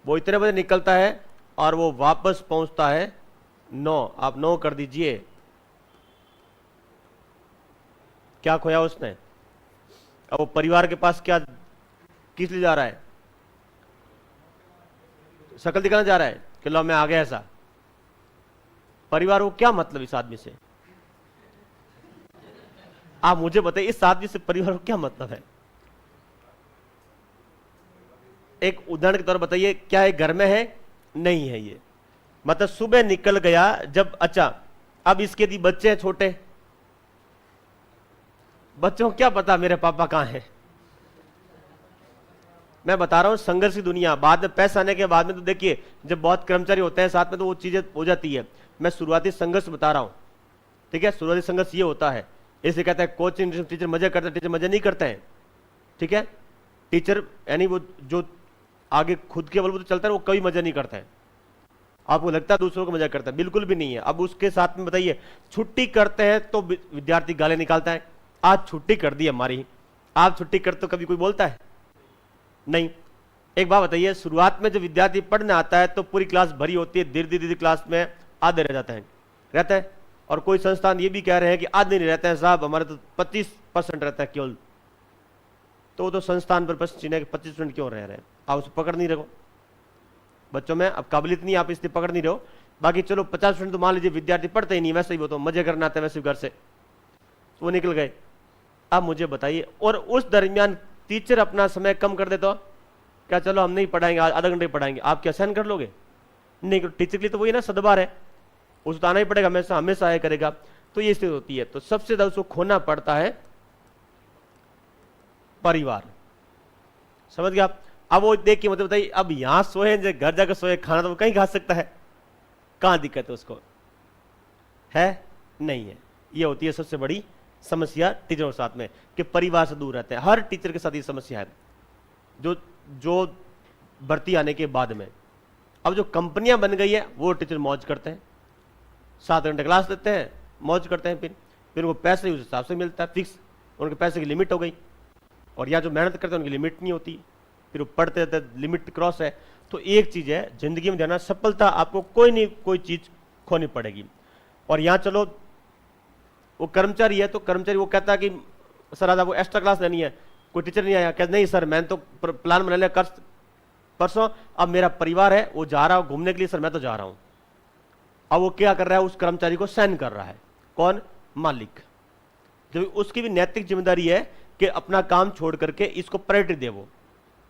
वो इतने बजे निकलता है और वो वापस पहुंचता है 9। आप 9 कर दीजिए। क्या खोया उसने? अब वो परिवार के पास क्या, किस लिए जा रहा है? शकल दिखाना जा रहा है कि लो मैं आ गया। ऐसा परिवार को क्या मतलब इस आदमी से? आप मुझे बताइए, इस आदमी से परिवार को क्या मतलब है? एक उदाहरण के तौर पर बताइए, क्या ये घर में है? नहीं है। ये मतलब सुबह निकल गया जब, अच्छा अब इसके दी बच्चे हैं छोटे, बच्चों को क्या पता मेरे पापा कहां हैं? मैं बता रहा हूं संघर्ष की दुनिया। बाद में पैसा आने के बाद में तो देखिए, जब बहुत कर्मचारी होते हैं साथ में तो वो चीजें हो जाती है। मैं शुरुआती संघर्ष बता रहा हूं, ठीक है। शुरुआती संघर्ष ये होता है, इसे कहते हैं कोचिंग टीचर मजे करते हैं, टीचर मजे नहीं करते हैं, ठीक है। टीचर यानी वो जो आगे खुद के बल पर तो चलता है, वो कभी मजा नहीं करता है। आपको लगता है दूसरों को मजा करता है, बिल्कुल भी नहीं है। अब उसके साथ में बताइए, छुट्टी करते हैं तो विद्यार्थी गाले निकालता है, आज छुट्टी कर दी हमारी, आप छुट्टी करते तो कभी कोई बोलता है? नहीं। एक बात बताइए, शुरुआत में जब विद्यार्थी पढ़ने आता है तो पूरी क्लास भरी होती है, धीरे धीरे क्लास में आधे रह जाते हैं, रहता है। और कोई संस्थान ये भी कह रहे हैं कि आधे नहीं रहते हैं साहब, हमारे तो 25% रहता है केवल। तो वो तो संस्थान पर बस चिन्ह 25% क्यों रह रहे हैं? आप उसको पकड़ नहीं रहे हो बच्चों में, अब काबिलियत नहीं, आप इसलिए पकड़ नहीं रहे हो। बाकी चलो 50% तो मान लीजिए विद्यार्थी पढ़ते ही नहीं, वैसे ही वो तो मजे करना आता है वैसे घर से, तो वो निकल गए। अब मुझे बताइए, और उस दरमियान टीचर अपना समय कम कर देता, क्या चलो हम नहीं पढ़ाएंगे, आधा घंटे पढ़ाएंगे, आप क्या सहन कर लोगे? नहीं। टीचर के लिए तो वही ना सदबार है, उसको आना ही पड़ेगा, हमेशा हमेशा आया करेगा। तो ये स्थिति होती है। तो सबसे ज्यादा उसको खोना पड़ता है परिवार। समझ गया आप? अब वो देख के मतलब बताइए, अब यहां सोए घर जाकर सोए, खाना तो वो कहीं खा सकता है, कहां दिक्कत है उसको? है नहीं है। ये होती है सबसे बड़ी समस्या टीचरों के साथ में, कि परिवार से दूर रहते हैं। हर टीचर के साथ ये समस्या है, जो भर्ती आने के बाद में। अब जो कंपनियां बन गई है वो टीचर मौज करते हैं, 7 घंटे क्लास लेते हैं, मौज करते हैं, फिर उनको पैसे उस हिसाब से मिलता है, फिक्स। उनके पैसे की लिमिट हो गई। और या जो मेहनत करते हैं उनकी लिमिट नहीं होती, फिर वो पढ़ते रहते, लिमिट क्रॉस है। तो एक चीज है जिंदगी में जाना, सफलता आपको कोई नहीं कोई चीज खोनी पड़ेगी। और यहां चलो वो कर्मचारी है, तो कर्मचारी वो कहता है कि सर आज आपको एक्स्ट्रा क्लास लेनी है, कोई टीचर नहीं आया, कहते नहीं सर मैंने तो प्लान बना लिया, परसों अब मेरा परिवार है वो जा रहा हूं घूमने के लिए, सर मैं तो जा रहा हूं। अब वो क्या कर रहा है, उस कर्मचारी को साइन कर रहा है। कौन? मालिक। जो उसकी भी नैतिक जिम्मेदारी है कि अपना काम छोड़ करके इसको प्रायोरिटी दे, वो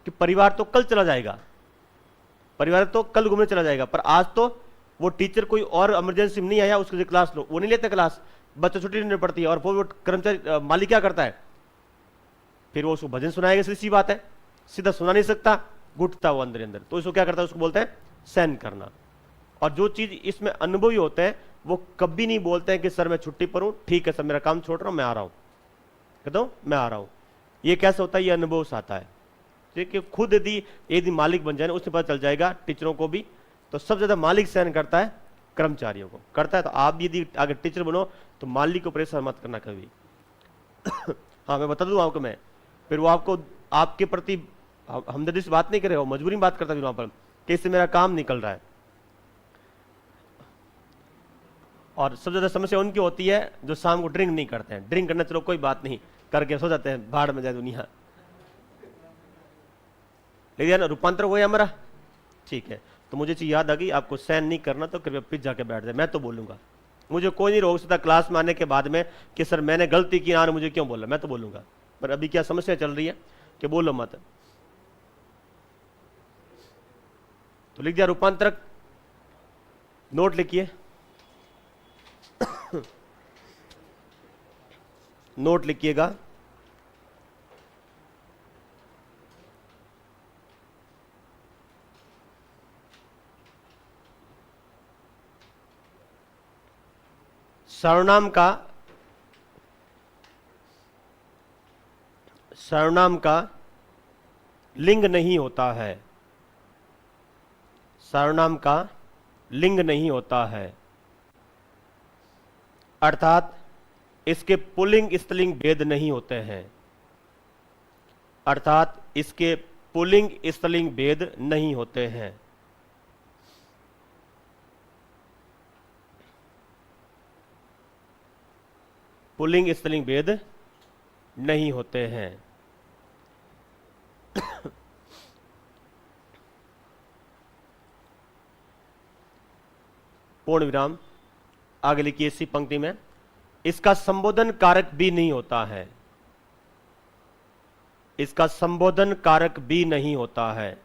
कि परिवार तो कल चला जाएगा, परिवार तो कल घूमने चला जाएगा, पर आज तो वो टीचर कोई और इमरजेंसी में नहीं आया, उसके लिए क्लास लो। वो नहीं लेते क्लास, बच्चों छुट्टी नहीं पड़ती है। और वो कर्मचारी मालिक क्या करता है, फिर वो उसको भजन सुनाएगा, सीधी बात है, सीधा सुना नहीं सकता, घुटता वो अंदर अंदर। तो इसको क्या करता है, उसको बोलते हैं सहन करना। और जो चीज इसमें अनुभवी होते हैं वो कभी नहीं बोलते हैं कि सर मैं छुट्टी पर हूं, ठीक है सर मेरा काम छोड़ रहा हूं, मैं आ रहा हूं, कहता हूं मैं आ रहा हूं। ये कैसे होता है? ये अनुभव से आता है। कि खुद यदि मालिक बन जाए उससे पता चल जाएगा टीचरों को भी। तो सबसे ज्यादा मालिक सहन करता है कर्मचारियों को, करता है। तो आप भी यदि अगर टीचर बनो तो मालिक को परेशान मत करना कभी। हाँ मैं बता दूं आपको, मैं फिर वो आपको आपके प्रति हमदर्दी से बात नहीं करे, वो मजबूरी में बात करता है वहां पर कि इससे मेरा काम निकल रहा है। और सबसे ज्यादा समस्या उनकी होती है जो शाम को ड्रिंक नहीं करते हैं। ड्रिंक करना चलो कोई बात नहीं, करके सो जाते हैं, भाड़ में जाए दुनिया। लेकिन रूपांतर हुआ है हमारा, ठीक है। तो मुझे चीज याद आ गई, आपको सहन नहीं करना तो कृपया पिछ जाके बैठ जाए, मैं तो बोलूंगा। मुझे कोई नहीं रोक सकता क्लास में आने के बाद में कि सर मैंने गलती की, ना मुझे क्यों बोला, मैं तो बोलूंगा। पर अभी क्या समस्या चल रही है कि बोलो मत। तो लिख दिया रूपांतरक, नोट लिखिए। नोट लिखिएगा। सर्वनाम का लिंग नहीं होता है। सर्वनाम का लिंग नहीं होता है, अर्थात इसके पुल्लिंग स्त्रीलिंग भेद नहीं होते हैं। अर्थात इसके पुल्लिंग स्त्रीलिंग भेद नहीं होते हैं। पुल्लिंग स्त्रीलिंग भेद नहीं होते हैं। पूर्ण विराम। आगे लिखिए इसी पंक्ति में, इसका संबोधन कारक भी नहीं होता है। इसका संबोधन कारक भी नहीं होता है।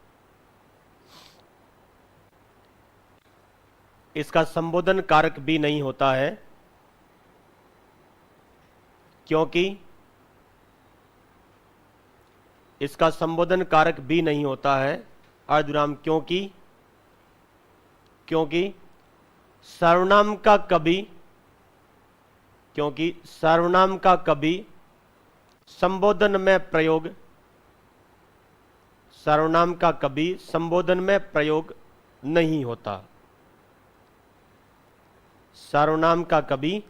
इसका संबोधन कारक भी नहीं होता है क्योंकि इसका संबोधन कारक भी नहीं होता है, अर्धविराम, क्योंकि सर्वनाम का कभी, क्योंकि सर्वनाम का कभी संबोधन में प्रयोग, सर्वनाम का कभी संबोधन में प्रयोग नहीं होता। सर्वनाम का कभी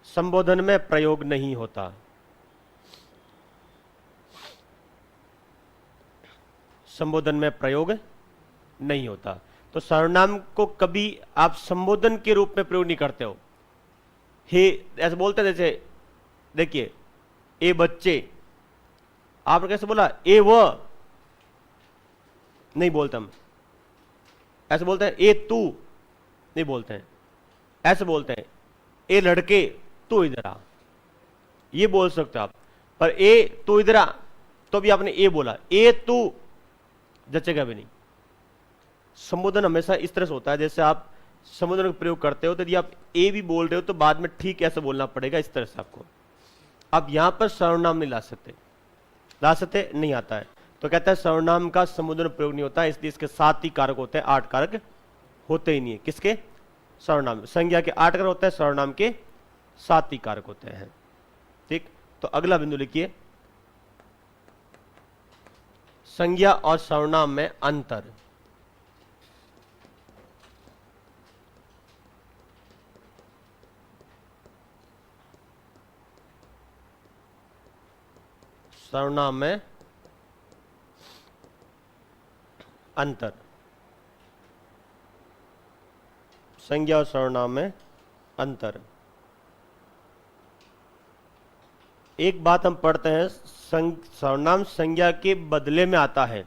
संबोधन में प्रयोग नहीं होता। संबोधन में प्रयोग नहीं होता। तो सर्वनाम को कभी आप संबोधन के रूप में प्रयोग नहीं करते हो। हे ऐसे बोलते हैं, जैसे देखिए ए बच्चे, आपने कैसे बोला? ए वो नहीं बोलते हम, ऐसे बोलते हैं ए तू नहीं बोलते हैं, ऐसे बोलते हैं ए लड़के तू इधर आ, ये बोल सकते हो आप। पर ए तू इधर आ तो भी आपने ए बोला, ए तू जचेगा भी नहीं। संबोधन हमेशा इस तरह से होता है, जैसे आप संबोधन का प्रयोग करते हो तो यदि आप ए भी बोल रहे हो तो बाद में ठीक ऐसे बोलना पड़ेगा, इस तरह से आपको। अब यहां पर सर्वनाम नहीं ला सकते, नहीं आता है। तो कहता है सर्वनाम का संबोधन प्रयोग नहीं होता है, इसलिए इसके 7 ही कारक होते हैं, 8 कारक होते ही नहीं है। किसके? सर्वनाम। संज्ञा के 8 कारक होते हैं, सर्वनाम के 7 ही कारक होते हैं। ठीक, तो अगला बिंदु लिखिए, संज्ञा और सर्वनाम में अंतर। सर्वनाम में अंतर, संज्ञा और सर्वनाम में अंतर। एक बात हम पढ़ते हैं, सर्वनाम संज्ञा के बदले में आता है,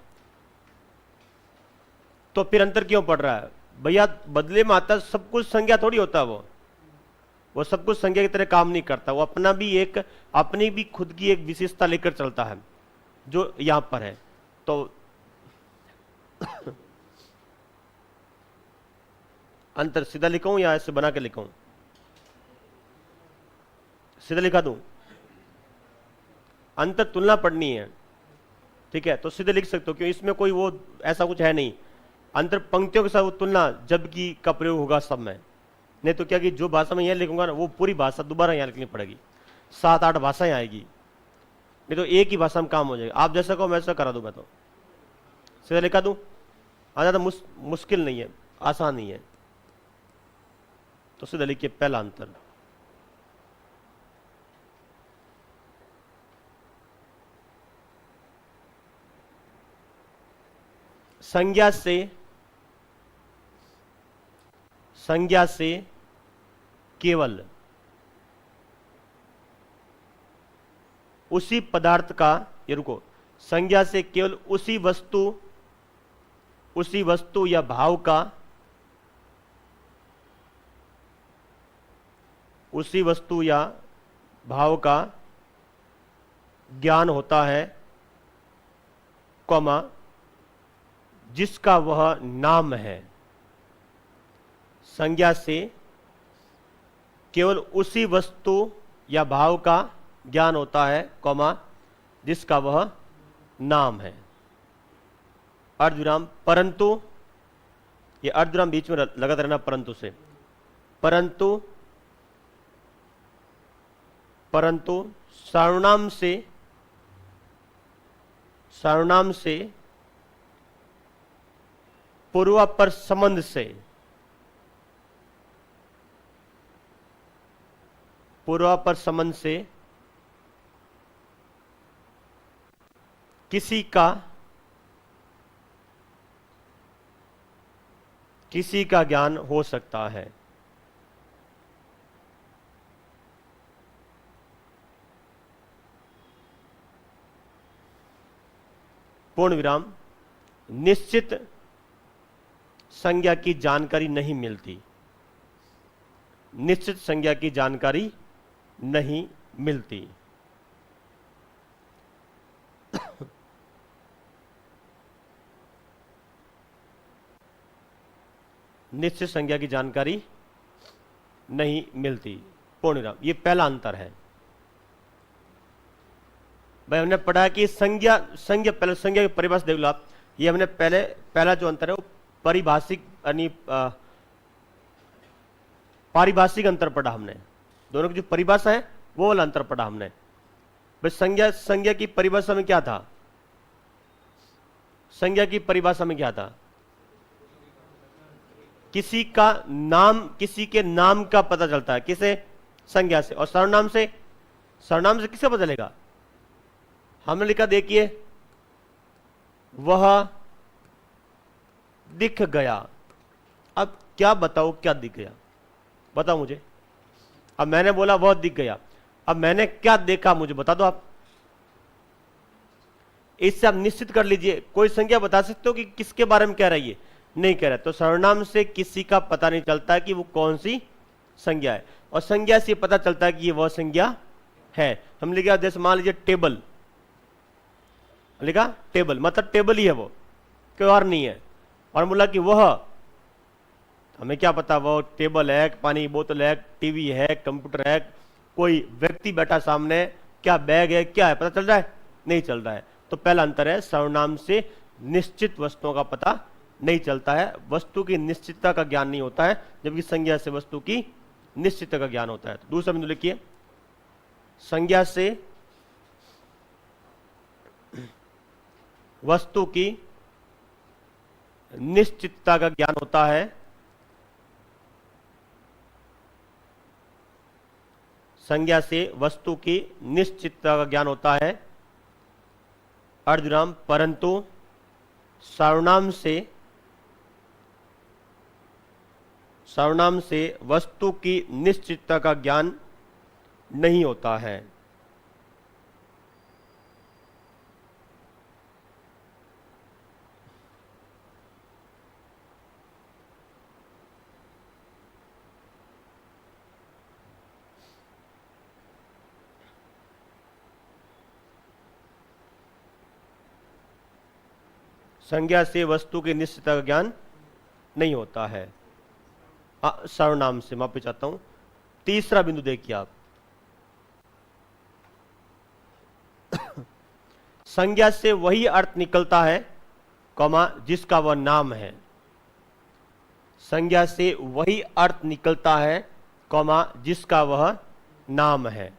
तो फिर अंतर क्यों पड़ रहा है भैया? बदले में आता है, सब कुछ संज्ञा थोड़ी होता है, वो सब कुछ संज्ञा की तरह काम नहीं करता, वो अपनी भी खुद की एक विशेषता लेकर चलता है, जो यहां पर है। तो अंतर सीधा लिखूं या ऐसे बना के लिखूं? सीधा लिखा दूं? अंतर तुलना पढ़नी है, ठीक है, तो सीधे लिख सकते हो, क्यों? इसमें कोई वो ऐसा कुछ है नहीं। अंतर पंक्तियों के साथ तुलना जबकि का प्रयोग होगा सब में, नहीं तो क्या कि जो भाषा में यह लिखूंगा ना, वो पूरी भाषा दोबारा यहां लिखनी पड़ेगी, 7-8 भाषाएं आएगी, नहीं तो एक ही भाषा में काम हो जाएगा। आप जैसा कहो मैं ऐसा करा दूं, मैं तो सीधा लिखा दूं। ज्यादा मुश्किल नहीं है, आसान ही है। तो सीधा लिखिए पहला अंतर, संज्ञा से केवल उसी पदार्थ का, ये रुको, संज्ञा से केवल उसी वस्तु या भाव का, उसी वस्तु या भाव का ज्ञान होता है, कॉमा, जिसका वह नाम है। संज्ञा से केवल उसी वस्तु या भाव का ज्ञान होता है, कॉमा, जिसका वह नाम है। अर्धविराम, परंतु, ये अर्धविराम बीच में लगातार रहना परंतु से, परंतु सर्वनाम से पूर्वापर संबंध से किसी का ज्ञान हो सकता है। पूर्ण विराम, निश्चित संज्ञा की जानकारी नहीं मिलती, निश्चित संज्ञा की जानकारी नहीं मिलती। निश्चित संज्ञा की जानकारी नहीं मिलती। पूर्ण विराम, ये पहला अंतर है। भाई हमने पढ़ा कि पहले संज्ञा की परिभाषा देख लो आप। ये हमने पहला जो अंतर है वो पारिभाषिक यानी पारिभाषिक अंतर पढ़ा हमने, दोनों की जो परिभाषा है वो वाला अंतर पढ़ा हमने। भाई संज्ञा की परिभाषा में क्या था? संज्ञा की परिभाषा में क्या था? किसी के नाम का पता चलता है, किसे? संज्ञा से। और सर्वनाम से किससे पता चलेगा? हमने लिखा, देखिए, वह दिख गया। अब क्या बताओ, क्या दिख गया? बताओ मुझे। अब मैंने बोला वह दिख गया, अब मैंने क्या देखा मुझे बता दो आप। इससे आप निश्चित कर लीजिए, कोई संज्ञा बता सकते हो कि किसके बारे में कह रही है? नहीं कह रहा। तो सर्वनाम से किसी का पता नहीं चलता कि वो कौन सी संज्ञा है, और संज्ञा से पता चलता है कि ये वह संज्ञा है। हम लिखा, जैसे मान लीजिए टेबल, लिखा टेबल, मतलब टेबल ही है वो। कोई और नहीं है। और बोला कि वह, हमें क्या पता वो टेबल है, पानी की बोतल है, टीवी है, कंप्यूटर है, कोई व्यक्ति बैठा सामने, क्या बैग है, क्या है, पता चल रहा है? नहीं चल रहा है। तो पहला अंतर है, सर्वनाम से निश्चित वस्तुओं का पता नहीं चलता है, वस्तु की निश्चितता का ज्ञान नहीं होता है, जबकि संज्ञा से वस्तु की निश्चितता का ज्ञान होता है। तो दूसरा बिंदु लिखिए, संज्ञा से वस्तु की निश्चितता का ज्ञान होता है, संज्ञा से वस्तु की निश्चितता का ज्ञान होता है, अर्धविराम, परंतु सर्वनाम से वस्तु की निश्चितता का ज्ञान नहीं होता है। संज्ञा से वस्तु की निश्चितता का ज्ञान नहीं होता है, सर्वनाम से। माफी चाहता हूं। तीसरा बिंदु देखिए आप, संज्ञा से वही अर्थ निकलता है, कौमा, जिसका वह नाम है। संज्ञा से वही अर्थ निकलता है, कौमा, जिसका वह नाम है।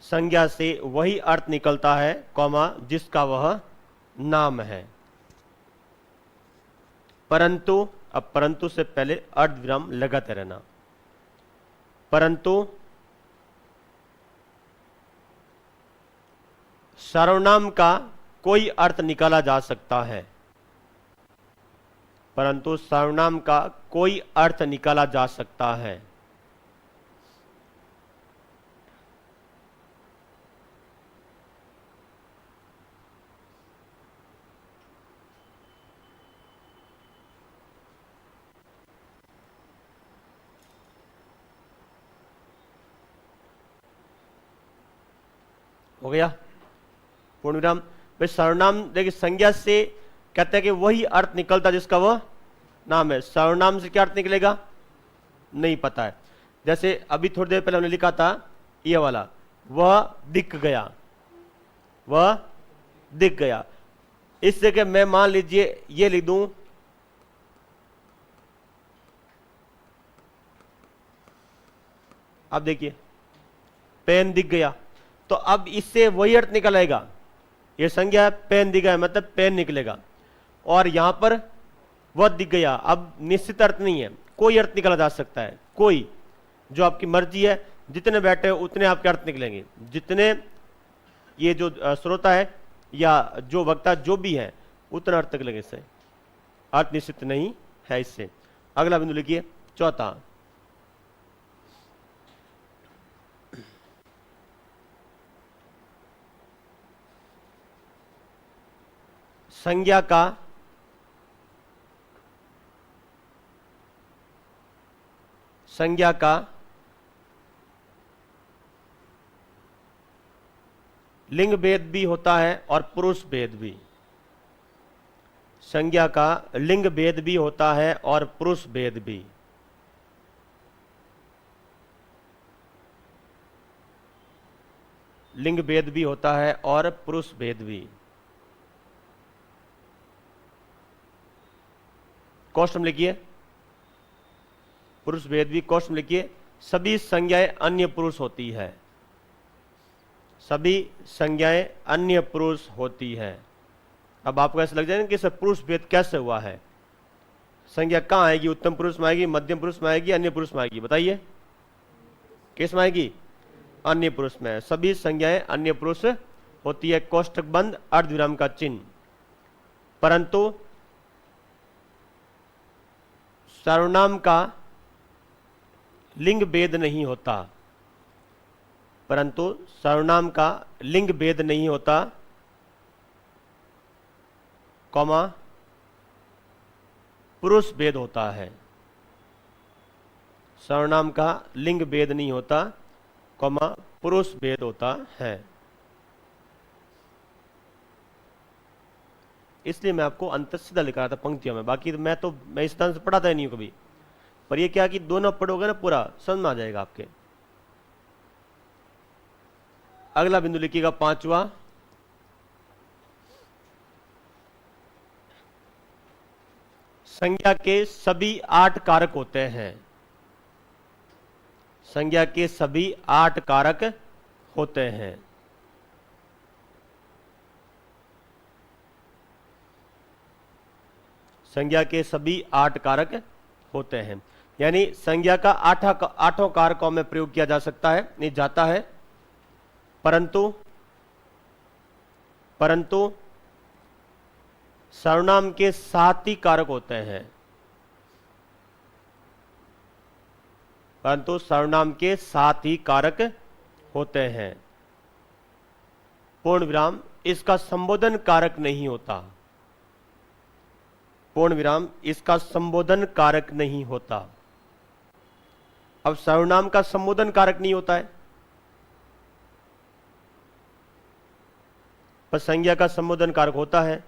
संज्ञा से वही अर्थ निकलता है, कौमा, जिसका वह नाम है। परंतु, अब परंतु से पहले अर्धविराम लगाते रहना, परंतु सर्वनाम का कोई अर्थ निकाला जा सकता है, परंतु सर्वनाम का कोई अर्थ निकाला जा सकता है। हो गया पूर्ण विराम। भाई सर्वनाम देखिए, संज्ञा से कहते हैं कि वही अर्थ निकलता जिसका वह नाम है। सर्वनाम से क्या अर्थ निकलेगा नहीं पता है। जैसे अभी थोड़ी देर पहले हमने लिखा था ये वाला, वह दिख गया, वह दिख गया। इस जगह मैं मान लीजिए ये लिख दूं, अब देखिए पेन दिख गया, तो अब इससे वही अर्थ निकल आएगा। ये संज्ञा है, पेन दिख गया मतलब पेन निकलेगा, और यहां पर वह दिख गया, अब निश्चित अर्थ नहीं है, कोई अर्थ निकाला जा सकता है, कोई, जो आपकी मर्जी है, जितने बैठे हो उतने आपके अर्थ निकलेंगे, जितने ये जो श्रोता है या जो वक्ता जो भी है उतना अर्थ निकलेंगे, इससे अर्थ निश्चित नहीं है। इससे अगला बिंदु लिखिए, चौथा, संज्ञा का लिंग भेद भी होता है और पुरुष भेद भी। संज्ञा का लिंग भेद भी होता है और पुरुष भेद भी। लिंग भेद भी होता है और पुरुष भेद भी। क्वेश्चन लिखिए, पुरुष भेद भी, क्वेश्चन लिखिए, सभी संज्ञाएं अन्य पुरुष होती है, सभी संज्ञाएं अन्य पुरुष होती है। अब आपको ऐसा लग जाएगा कि सर पुरुष भेद कैसे हुआ है, संज्ञा कहां आएगी, उत्तम पुरुष में आएगी, मध्यम पुरुष में आएगी, अन्य पुरुष में आएगी, बताइए किस में आएगी, अन्य पुरुष में। सभी संज्ञाएं अन्य पुरुष होती है, कोष्ठक बंद, अर्धविराम का चिन्ह। परंतु सर्वनाम का लिंग भेद नहीं होता, परंतु सर्वनाम का लिंग भेद नहीं होता, कौमा, पुरुष भेद होता है। सर्वनाम का लिंग भेद नहीं होता, कौमा, पुरुष भेद होता है। इसलिए मैं आपको अंतर सीधा लिखा रहा था पंक्तियों में। बाकी तो मैं इस तरह से पढ़ाता ही नहीं हूं कभी, पर ये क्या कि दोनों पढ़ोगे ना पूरा समझ में आ जाएगा आपके। अगला बिंदु लिखिएगा 5वां, संज्ञा के सभी 8 कारक होते हैं। संज्ञा के सभी 8 कारक होते हैं। संज्ञा के सभी 8 कारक होते हैं, यानी संज्ञा का 8 कारकों में प्रयोग किया जा सकता है, नहीं जाता है, परंतु सर्वनाम के 7 ही कारक होते हैं। परंतु सर्वनाम के 7 ही कारक होते हैं। पूर्ण विराम इसका संबोधन कारक नहीं होता। पूर्ण विराम इसका संबोधन कारक नहीं होता। अब सर्वनाम का संबोधन कारक नहीं होता है, पर संज्ञा का संबोधन कारक होता है।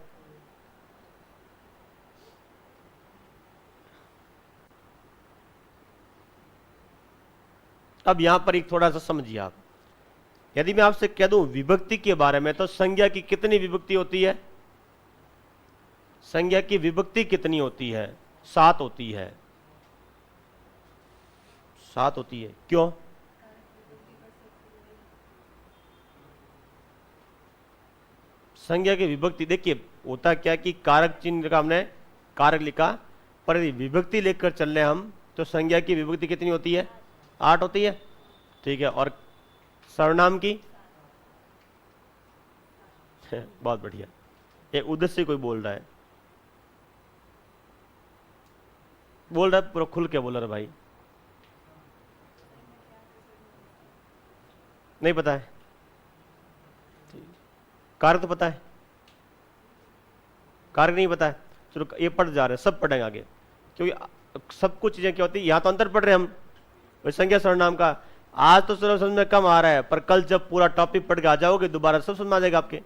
अब यहां पर एक थोड़ा सा समझिए आप, यदि मैं आपसे कह दूं विभक्ति के बारे में, तो संज्ञा की कितनी विभक्ति होती है? संज्ञा की विभक्ति कितनी होती है? 7 होती है। 7 होती है। क्यों? संज्ञा की विभक्ति देखिए होता क्या कि कारक चिन्ह का हमने कारक लिखा, पर यदि विभक्ति लेकर चल रहे हम तो संज्ञा की विभक्ति कितनी होती है? 8 होती है। ठीक है, और सर्वनाम की बहुत बढ़िया। एक उद्देश्य से कोई बोल रहा है, पूरा खुल के बोल रहा है भाई। नहीं पता है? कारक तो पता है, कारक नहीं पता है। चलो ये पढ़ जा रहे हैं, सब पढ़ेंगे आगे, क्योंकि सब कुछ चीजें क्या होती है, यहां तो अंतर पढ़ रहे हम संज्ञा सर्वनाम का। आज तो समझ में कम आ रहा है, पर कल जब पूरा टॉपिक पढ़ के आ जाओगे दोबारा सब समझ में आ जाएगा आपके।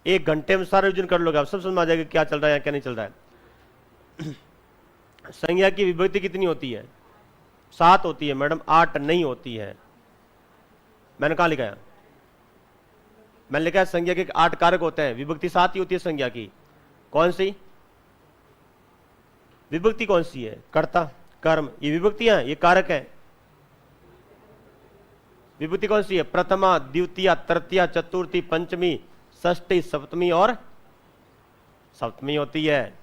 1 घंटे में सारा रिविजन कर लोगे आप, सब समझ में आ जाएगा क्या चल रहा है या क्या नहीं चल रहा है। संज्ञा की विभक्ति कितनी होती है? 7 होती है मैडम, 8 नहीं होती है। मैंने कहा लिखा है? मैंने लिखा है संज्ञा के 8 कारक होते हैं, विभक्ति 7 ही होती है संज्ञा की। कौन सी विभक्ति? कौन सी है? कर्ता, कर्म, ये विभक्तियां, ये कारक है। विभक्ति कौन सी है? प्रथमा, द्वितीया, तृतीया, चतुर्थी, पंचमी, षष्ठी, सप्तमी और सप्तमी होती है।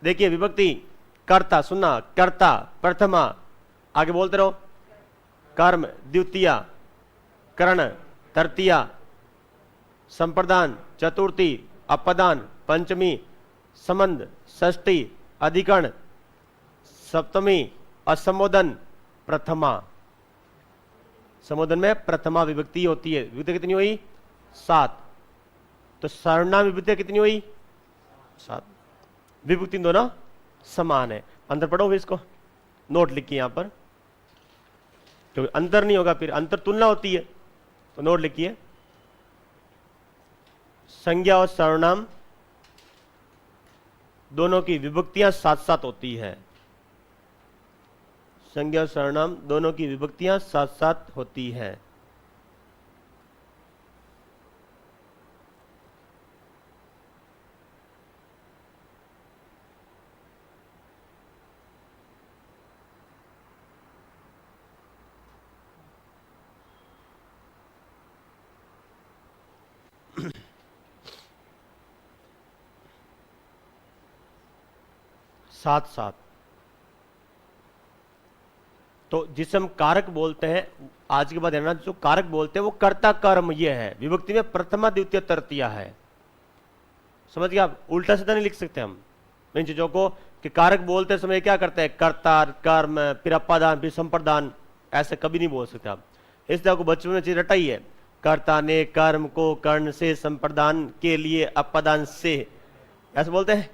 देखिए विभक्ति कर्ता, सुनना, कर्ता, प्रथमा, आगे बोलते रहो, कर्म, द्वितीया, करण, तृतीया, संप्रदान, चतुर्थी, अपदान, पंचमी, संबंध, षष्ठी, अधिकरण, सप्तमी और संबोधन प्रथमा। संबोधन में प्रथमा विभक्ति होती है। विभक्ति कितनी हुई? 7। तो सर्वनाम विभक्ति कितनी हुई? 7। विभक्ति दोनों समान है। अंतर पढ़ो इसको, नोट लिखिए यहां पर, क्योंकि अंतर नहीं होगा फिर, अंतर तुलना होती है, तो नोट लिखिए। संज्ञा और सर्वनाम दोनों की विभक्तियां 7-7 होती है। संज्ञा और सर्वनाम दोनों की विभक्तियां 7-7 होती है। साथ साथ तो जिसे हम कारक बोलते हैं, आज के बाद है ना, जो कारक बोलते हैं वो कर्ता कर्म ये है। विभक्ति में प्रथमा, द्वितीय, तृतीया है। समझ गए आप? उल्टा सीधा नहीं लिख सकते हम इन चीजों को, कि कारक बोलते समय क्या करते हैं, कर्ता, कर्म, फिर अपादान, फिर संप्रदान, ऐसे कभी नहीं बोल सकते आप। इसलिए आपको बचपन में चीज रटाई है, कर्ता ने कर्म को कर्ण से, संप्रदान के लिए अपादान से, ऐसे बोलते हैं।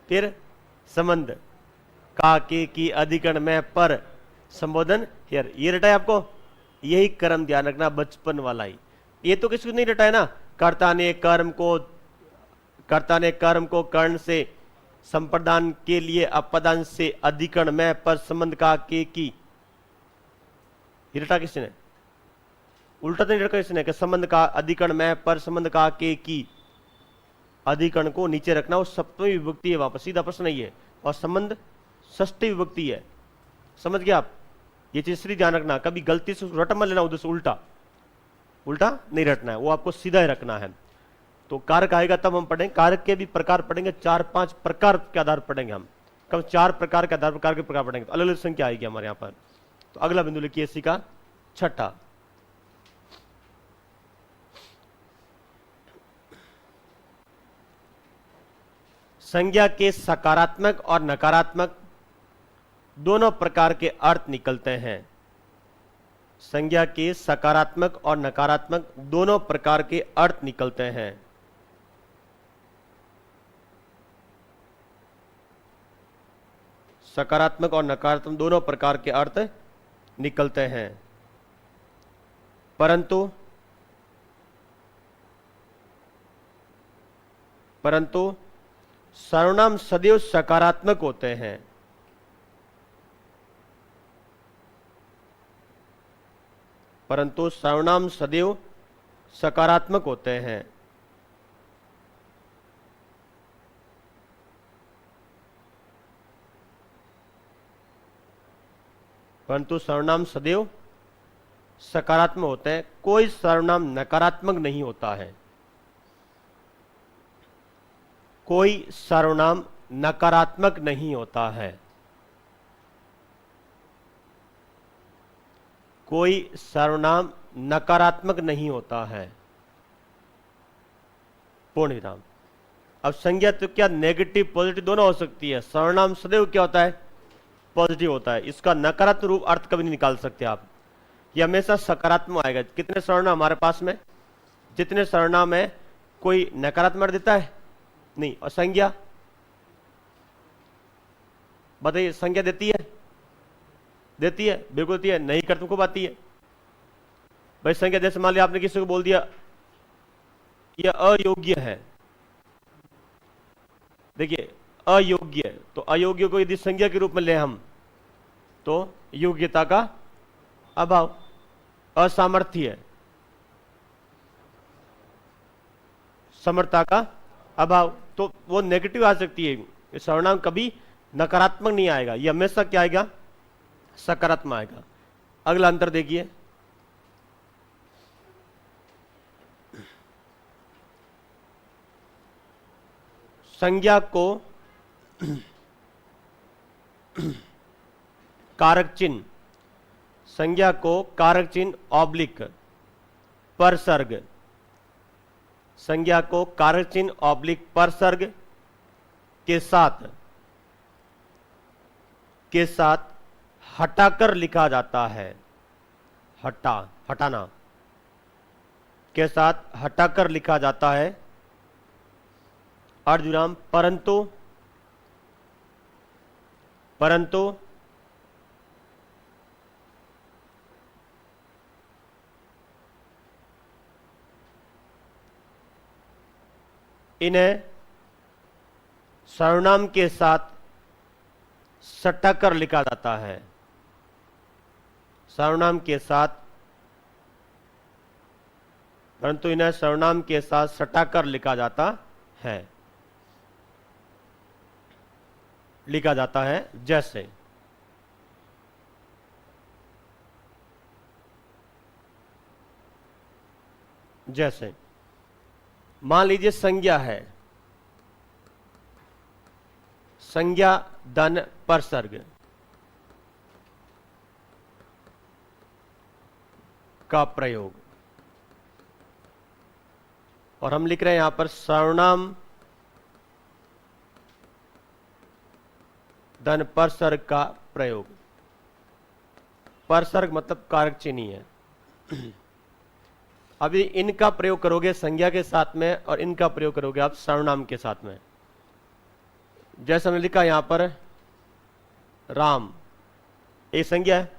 फिर संबंध का, के, की, अधिकरण में, पर, संबोधन हियर, ये रटा है आपको। यही कर्म ध्यान रखना बचपन वाला ही। ये तो किसी को नहीं रटा है ना, कर्ता ने कर्म को कर्ण से संप्रदान के लिए अपदांश से अधिकरण में पर संबंध का के की। रटा किसने? उल्टा तो नहीं रखा इसने कि संबंध का अधिकरण में पर संबंध का के की। अधिकरण को नीचे रखना, वो सप्तमी विभक्ति है, वापस सीधा प्रश्न नहीं है, और संबंध षष्ठी विभक्ति है। समझ गए आप? ये चीज श्री ध्यान रखना, कभी गलती से रट मत लेना, उधर से उल्टा नहीं रटना है, वो आपको सीधा ही रखना है। तो कारक आएगा तब हम पढ़ेंगे, कारक के भी प्रकार पढ़ेंगे, 4-5 प्रकार के आधार पढ़ेंगे हम, कम 4 प्रकार के आधार प्रकार के प्रकार पढ़ेंगे, तो अलग अलग संख्या आएगी हमारे यहाँ पर। तो अगला बिंदु लिखिए इसी का छठा, संज्ञा के सकारात्मक और नकारात्मक दोनों प्रकार के अर्थ निकलते हैं। संज्ञा के सकारात्मक और नकारात्मक दोनों प्रकार के अर्थ निकलते हैं। सकारात्मक और नकारात्मक दोनों प्रकार के अर्थ निकलते हैं, परंतु सर्वनाम सदैव सकारात्मक होते हैं। परंतु सर्वनाम सदैव सकारात्मक होते हैं। परंतु सर्वनाम सदैव सकारात्मक होते हैं, कोई सर्वनाम नकारात्मक नहीं होता है। कोई सर्वनाम नकारात्मक नहीं होता है। कोई सर्वनाम नकारात्मक नहीं होता है। पूर्ण विराम। अब संज्ञा तो क्या नेगेटिव पॉजिटिव दोनों हो सकती है। सर्वनाम सदैव क्या होता है? पॉजिटिव होता है। इसका नकारात्मक रूप अर्थ कभी नहीं निकाल सकते आप, ये हमेशा सकारात्मक आएगा। कितने सर्वनाम हमारे पास में? जितने सर्वनाम है कोई नकारात्मक अर्थ देता है नहीं। और संज्ञा बताइए, संज्ञा देती है? देती है, बिल्कुल देती है। नहीं करते को आती है भाई संज्ञा। जैसे मान लिया आपने किसी को बोल दिया यह अयोग्य है, देखिए अयोग्य है, तो अयोग्य को यदि संज्ञा के रूप में ले हम तो योग्यता का अभाव, असामर्थ्य, समर्थता का अभाव, तो वो नेगेटिव आ सकती है। सर्वनाम कभी नकारात्मक नहीं आएगा, ये हमेशा क्या आएगा? सकारात्मक आएगा। अगला अंतर देखिए, संज्ञा को कारक चिन्ह, संज्ञा को कारक चिन्ह ऑब्लिक परसर्ग, संज्ञा को कारक चिन्ह ऑब्लिक परसर्ग के साथ हटाकर लिखा जाता है। हटाना के साथ हटाकर लिखा जाता है। अर्धविराम परंतु इन्हें सर्वनाम के साथ सटाकर लिखा जाता है। सर्वनाम के साथ, परंतु इन्हें सर्वनाम के साथ सटाकर लिखा जाता है। लिखा जाता है जैसे मान लीजिए संज्ञा है, संज्ञा धन परसर्ग का प्रयोग, और हम लिख रहे हैं यहां पर सर्वनाम धन परसर्ग का प्रयोग। परसर्ग मतलब कारक चिन्ह ही है। अभी इनका प्रयोग करोगे संज्ञा के साथ में, और इनका प्रयोग करोगे आप सर्वनाम के साथ में। जैसे हमने लिखा यहां पर राम, एक संज्ञा है,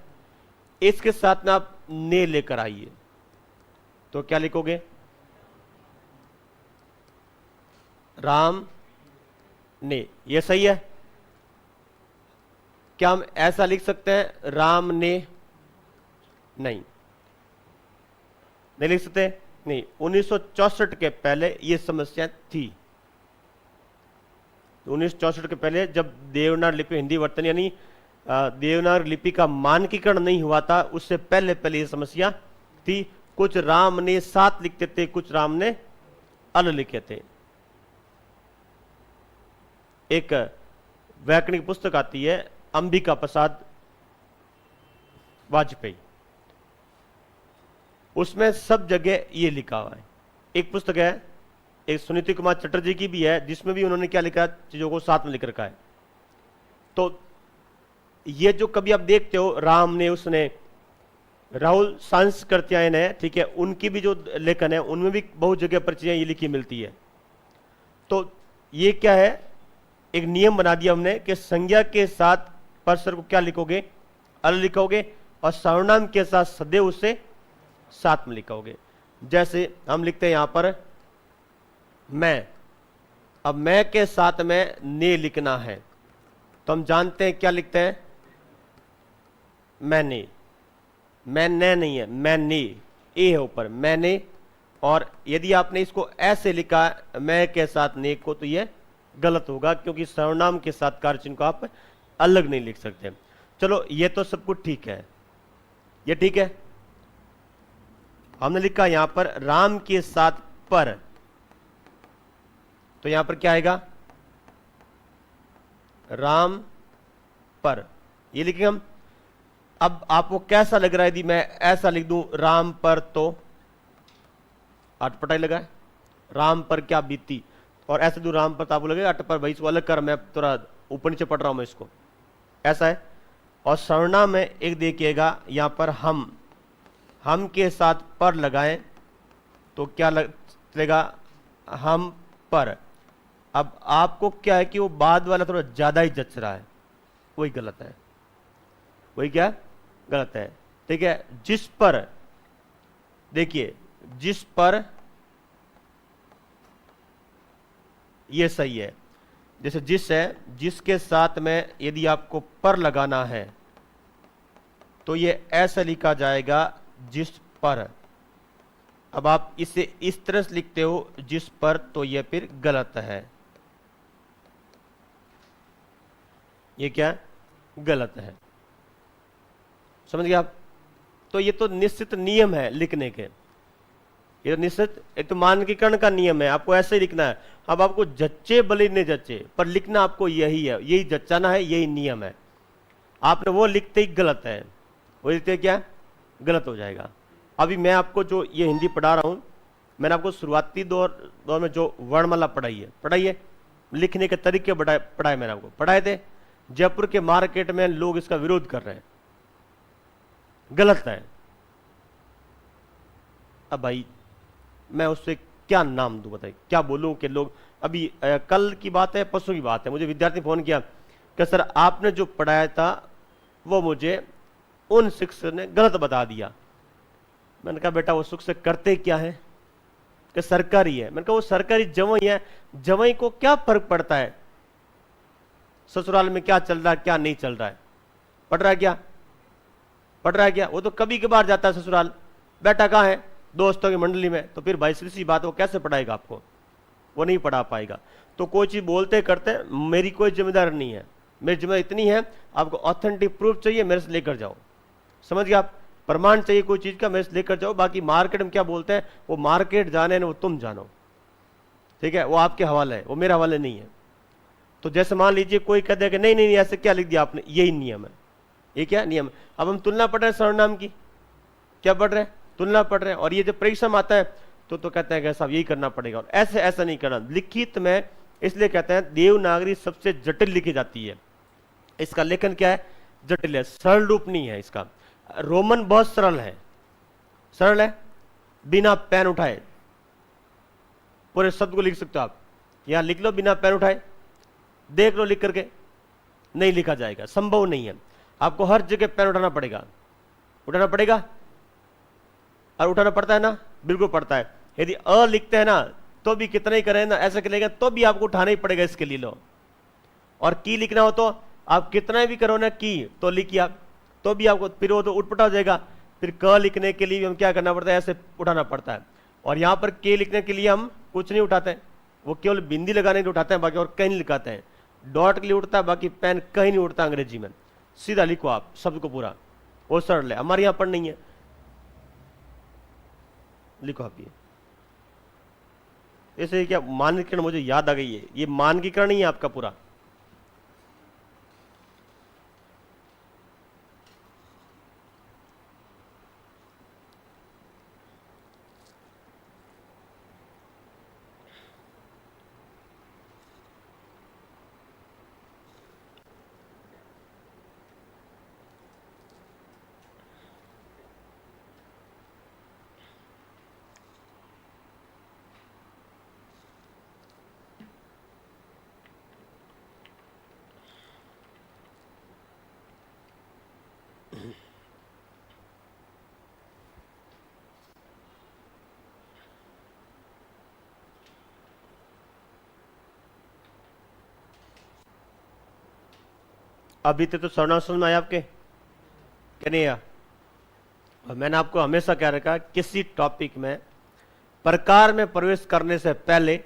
इसके साथ में आप ने लेकर आइए, तो क्या लिखोगे? राम ने, ये सही है। क्या हम ऐसा लिख सकते हैं राम ने? नहीं, नहीं लिख सकते। नहीं, 1964 के पहले ये समस्या थी। 1964 के पहले जब देवनागरी लिपि हिंदी वर्तन यानी देवनागरी लिपि का मानकीकरण नहीं हुआ था, उससे पहले पहले ये समस्या थी। कुछ राम ने साथ लिखते थे, कुछ राम ने अल लिखे थे। एक वैज्ञानिक पुस्तक आती है अंबिका प्रसाद वाजपेयी, उसमें सब जगह ये लिखा हुआ है। एक पुस्तक है, एक सुनीति कुमार चटर्जी की भी है, जिसमें भी उन्होंने क्या लिखा है, चीजों को साथ में लिख रखा है। तो ये जो कभी आप देखते हो राम ने, उसने, राहुल सांस्कृत्यायन है, ठीक है, उनकी भी जो लेखन है उनमें भी बहुत जगह पर चीजें ये लिखी मिलती है। तो ये क्या है, एक नियम बना दिया हमने कि संज्ञा के साथ परसर को क्या लिखोगे, अल लिखोगे, और सर्वनाम के साथ सदैव उसे साथ में लिखोगे। जैसे हम लिखते हैं यहां पर मैं, अब मैं के साथ में ने लिखना है, तो हम जानते हैं क्या लिखते हैं, मैंने। मैंने नहीं है, मैंने, ए है ऊपर, मैंने। और यदि आपने इसको ऐसे लिखा मैं के साथ ने को, तो यह गलत होगा, क्योंकि सर्वनाम के साथ कार्यचिन्ह को आप अलग नहीं लिख सकते। चलो, ये तो सब कुछ ठीक है, ये ठीक है। हमने लिखा यहां पर राम के साथ पर, तो यहां पर क्या आएगा, राम पर, ये लिखेंगे हम। अब आपको कैसा लग रहा है यदि मैं ऐसा लिख दूं राम पर, तो अटपटाई लगा है, राम पर क्या बीती, और ऐसे दूं राम पर, तो आपको लगेगा अट पर, भाई इसको अलग कर, मैं थोड़ा ऊपर नीचे पढ़ रहा हूं मैं इसको, ऐसा है। और सर्वनाम में एक देखिएगा यहां पर हम के साथ पर लगाएं तो क्या लगेगा, हम पर। अब आपको क्या है कि वो बाद वाला थोड़ा ज्यादा ही जच रहा है, वही गलत है, वही क्या गलत है, ठीक है। जिस पर, देखिए जिस पर, ये सही है। जैसे जिस है, जिसके साथ में यदि आपको पर लगाना है तो ये ऐसा लिखा जाएगा जिस पर। अब आप इसे इस तरह से लिखते हो जिस पर, तो ये फिर गलत है, ये क्या गलत है, समझ गए आप। तो ये तो निश्चित नियम है लिखने के, ये तो निश्चित एक तो मानकीकरण का नियम है, आपको ऐसे ही लिखना है। अब आपको जच्चे भले नहीं जच्चे, पर लिखना आपको यही है, यही जच्चाना है, यही नियम है। आपने वो लिखते ही गलत है, वो लिखते क्या गलत हो जाएगा। अभी मैं आपको जो ये हिंदी पढ़ा रहा हूं, मैंने आपको शुरुआती दौर में जो वर्णमाला पढ़ाई है, लिखने के तरीके पढ़ाए मैंने आपको पढ़ाए थे। जयपुर के मार्केट में लोग इसका विरोध कर रहे हैं, गलत है। अब भाई मैं उससे क्या नाम दूं, बताइए क्या बोलूं कि लोग, अभी कल की बात है, परसों की बात है, मुझे विद्यार्थी फोन किया कि सर आपने जो पढ़ाया था वो मुझे उन शिक्षक ने गलत बता दिया। मैंने कहा बेटा वो शिक्षक करते क्या है, कि सरकारी है। मैंने कहा वो सरकारी जवाई है, जवाई को क्या फर्क पड़ता है ससुराल में क्या चल रहा है क्या नहीं चल रहा है, पढ़ रहा है क्या, वो तो कभी कभार जाता है ससुराल, बेटा कहाँ है, दोस्तों की मंडली में, तो फिर भाई सी बात वो कैसे पढ़ाएगा आपको, वो नहीं पढ़ा पाएगा। तो कोई चीज बोलते करते मेरी कोई जिम्मेदारी नहीं है, मेरी जिम्मेदारी इतनी है आपको ऑथेंटिक प्रूफ चाहिए मेरे से लेकर जाओ, समझ गए आप, प्रमाण चाहिए कोई चीज का मेरे से लेकर जाओ। बाकी मार्केट में क्या बोलते हैं वो मार्केट जाने ना, वो तुम जानो, ठीक है, वो आपके हवाले है, वो मेरे हवाले नहीं है। तो जैसे मान लीजिए कोई कहते हैं कि नहीं नहीं ऐसे क्या लिख दिया आपने, यही नियम है, ये क्या नियम है। अब हम तुलना पढ़ रहे हैं सर्वनाम की, क्या पढ़ रहे हैं, तुलना पढ़ रहे हैं, और ये जब परीक्षा में आता है तो कहते हैं कि साहब यही करना पड़ेगा, और ऐसे ऐसा नहीं करना। लिखित में इसलिए कहते हैं देवनागरी सबसे जटिल लिखी जाती है, इसका लेखन क्या है जटिल है, सरल रूप नहीं है इसका। रोमन बहुत सरल है, बिना पेन उठाए पूरे शब्द को लिख सकते हो आप, यहां लिख लो बिना पेन उठाए, देख लो लिख करके, नहीं लिखा जाएगा, संभव नहीं है, आपको हर जगह पेन उठाना पड़ेगा और उठाना पड़ता है ना, बिल्कुल पड़ता है। यदि अ लिखते हैं ना तो भी कितना ही करें ना, ऐसा करेगा तो भी आपको उठाना ही पड़ेगा इसके लिए। लो, और की लिखना हो तो आप कितना भी करो ना की तो लिखिए आप, तो भी आपको फिर वो तो उठपटा हो जाएगा। फिर क लिखने के लिए भी हम क्या करना पड़ता है, ऐसे उठाना पड़ता है। और यहां पर के लिखने के लिए हम कुछ नहीं उठाते हैं, वो केवल बिंदी लगाने के लिए उठाते हैं, बाकी और कहीं नहीं लिखाते हैं। डॉट के लिए उठता है, बाकी पेन कहीं नहीं उठता अंग्रेजी में। सीधा लिखो आप शब्द को पूरा, वो सरल है। हमारे यहां पर नहीं है, लिखो आप ये ऐसे। क्या मानकीकरण मुझे याद आ गई है, ये मानकीकरण ही है आपका पूरा। अभी तक तो सर्वनाम समझ में आया आपके, क्या नहीं आया? और मैंने आपको हमेशा कह रखा, किसी टॉपिक में प्रकार में प्रवेश करने से पहले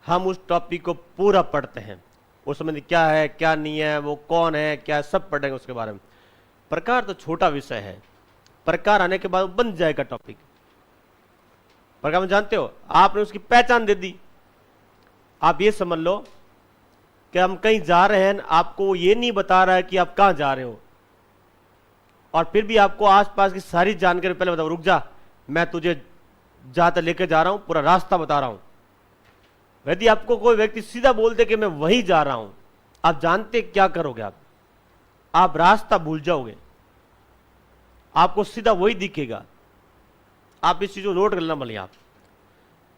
हम उस टॉपिक को पूरा पढ़ते हैं, उसमें क्या है क्या नहीं है, वो कौन है क्या है, सब पढ़ेंगे उसके बारे में। प्रकार तो छोटा विषय है, प्रकार आने के बाद बन जाएगा टॉपिक। प्रकार में जानते हो, आपने उसकी पहचान दे दी। आप ये समझ लो कि हम कहीं जा रहे हैं, आपको ये नहीं बता रहा है कि आप कहां जा रहे हो, और फिर भी आपको आसपास की सारी जानकारी पहले बताओ, रुक जा मैं तुझे जहां तक लेकर जा रहा हूं पूरा रास्ता बता रहा हूं। यदि आपको कोई व्यक्ति सीधा बोल दे कि मैं वहीं जा रहा हूं, आप जानते क्या करोगे? आप रास्ता भूल जाओगे, आपको सीधा वही दिखेगा। आप इस चीज को नोट कर लेना भले।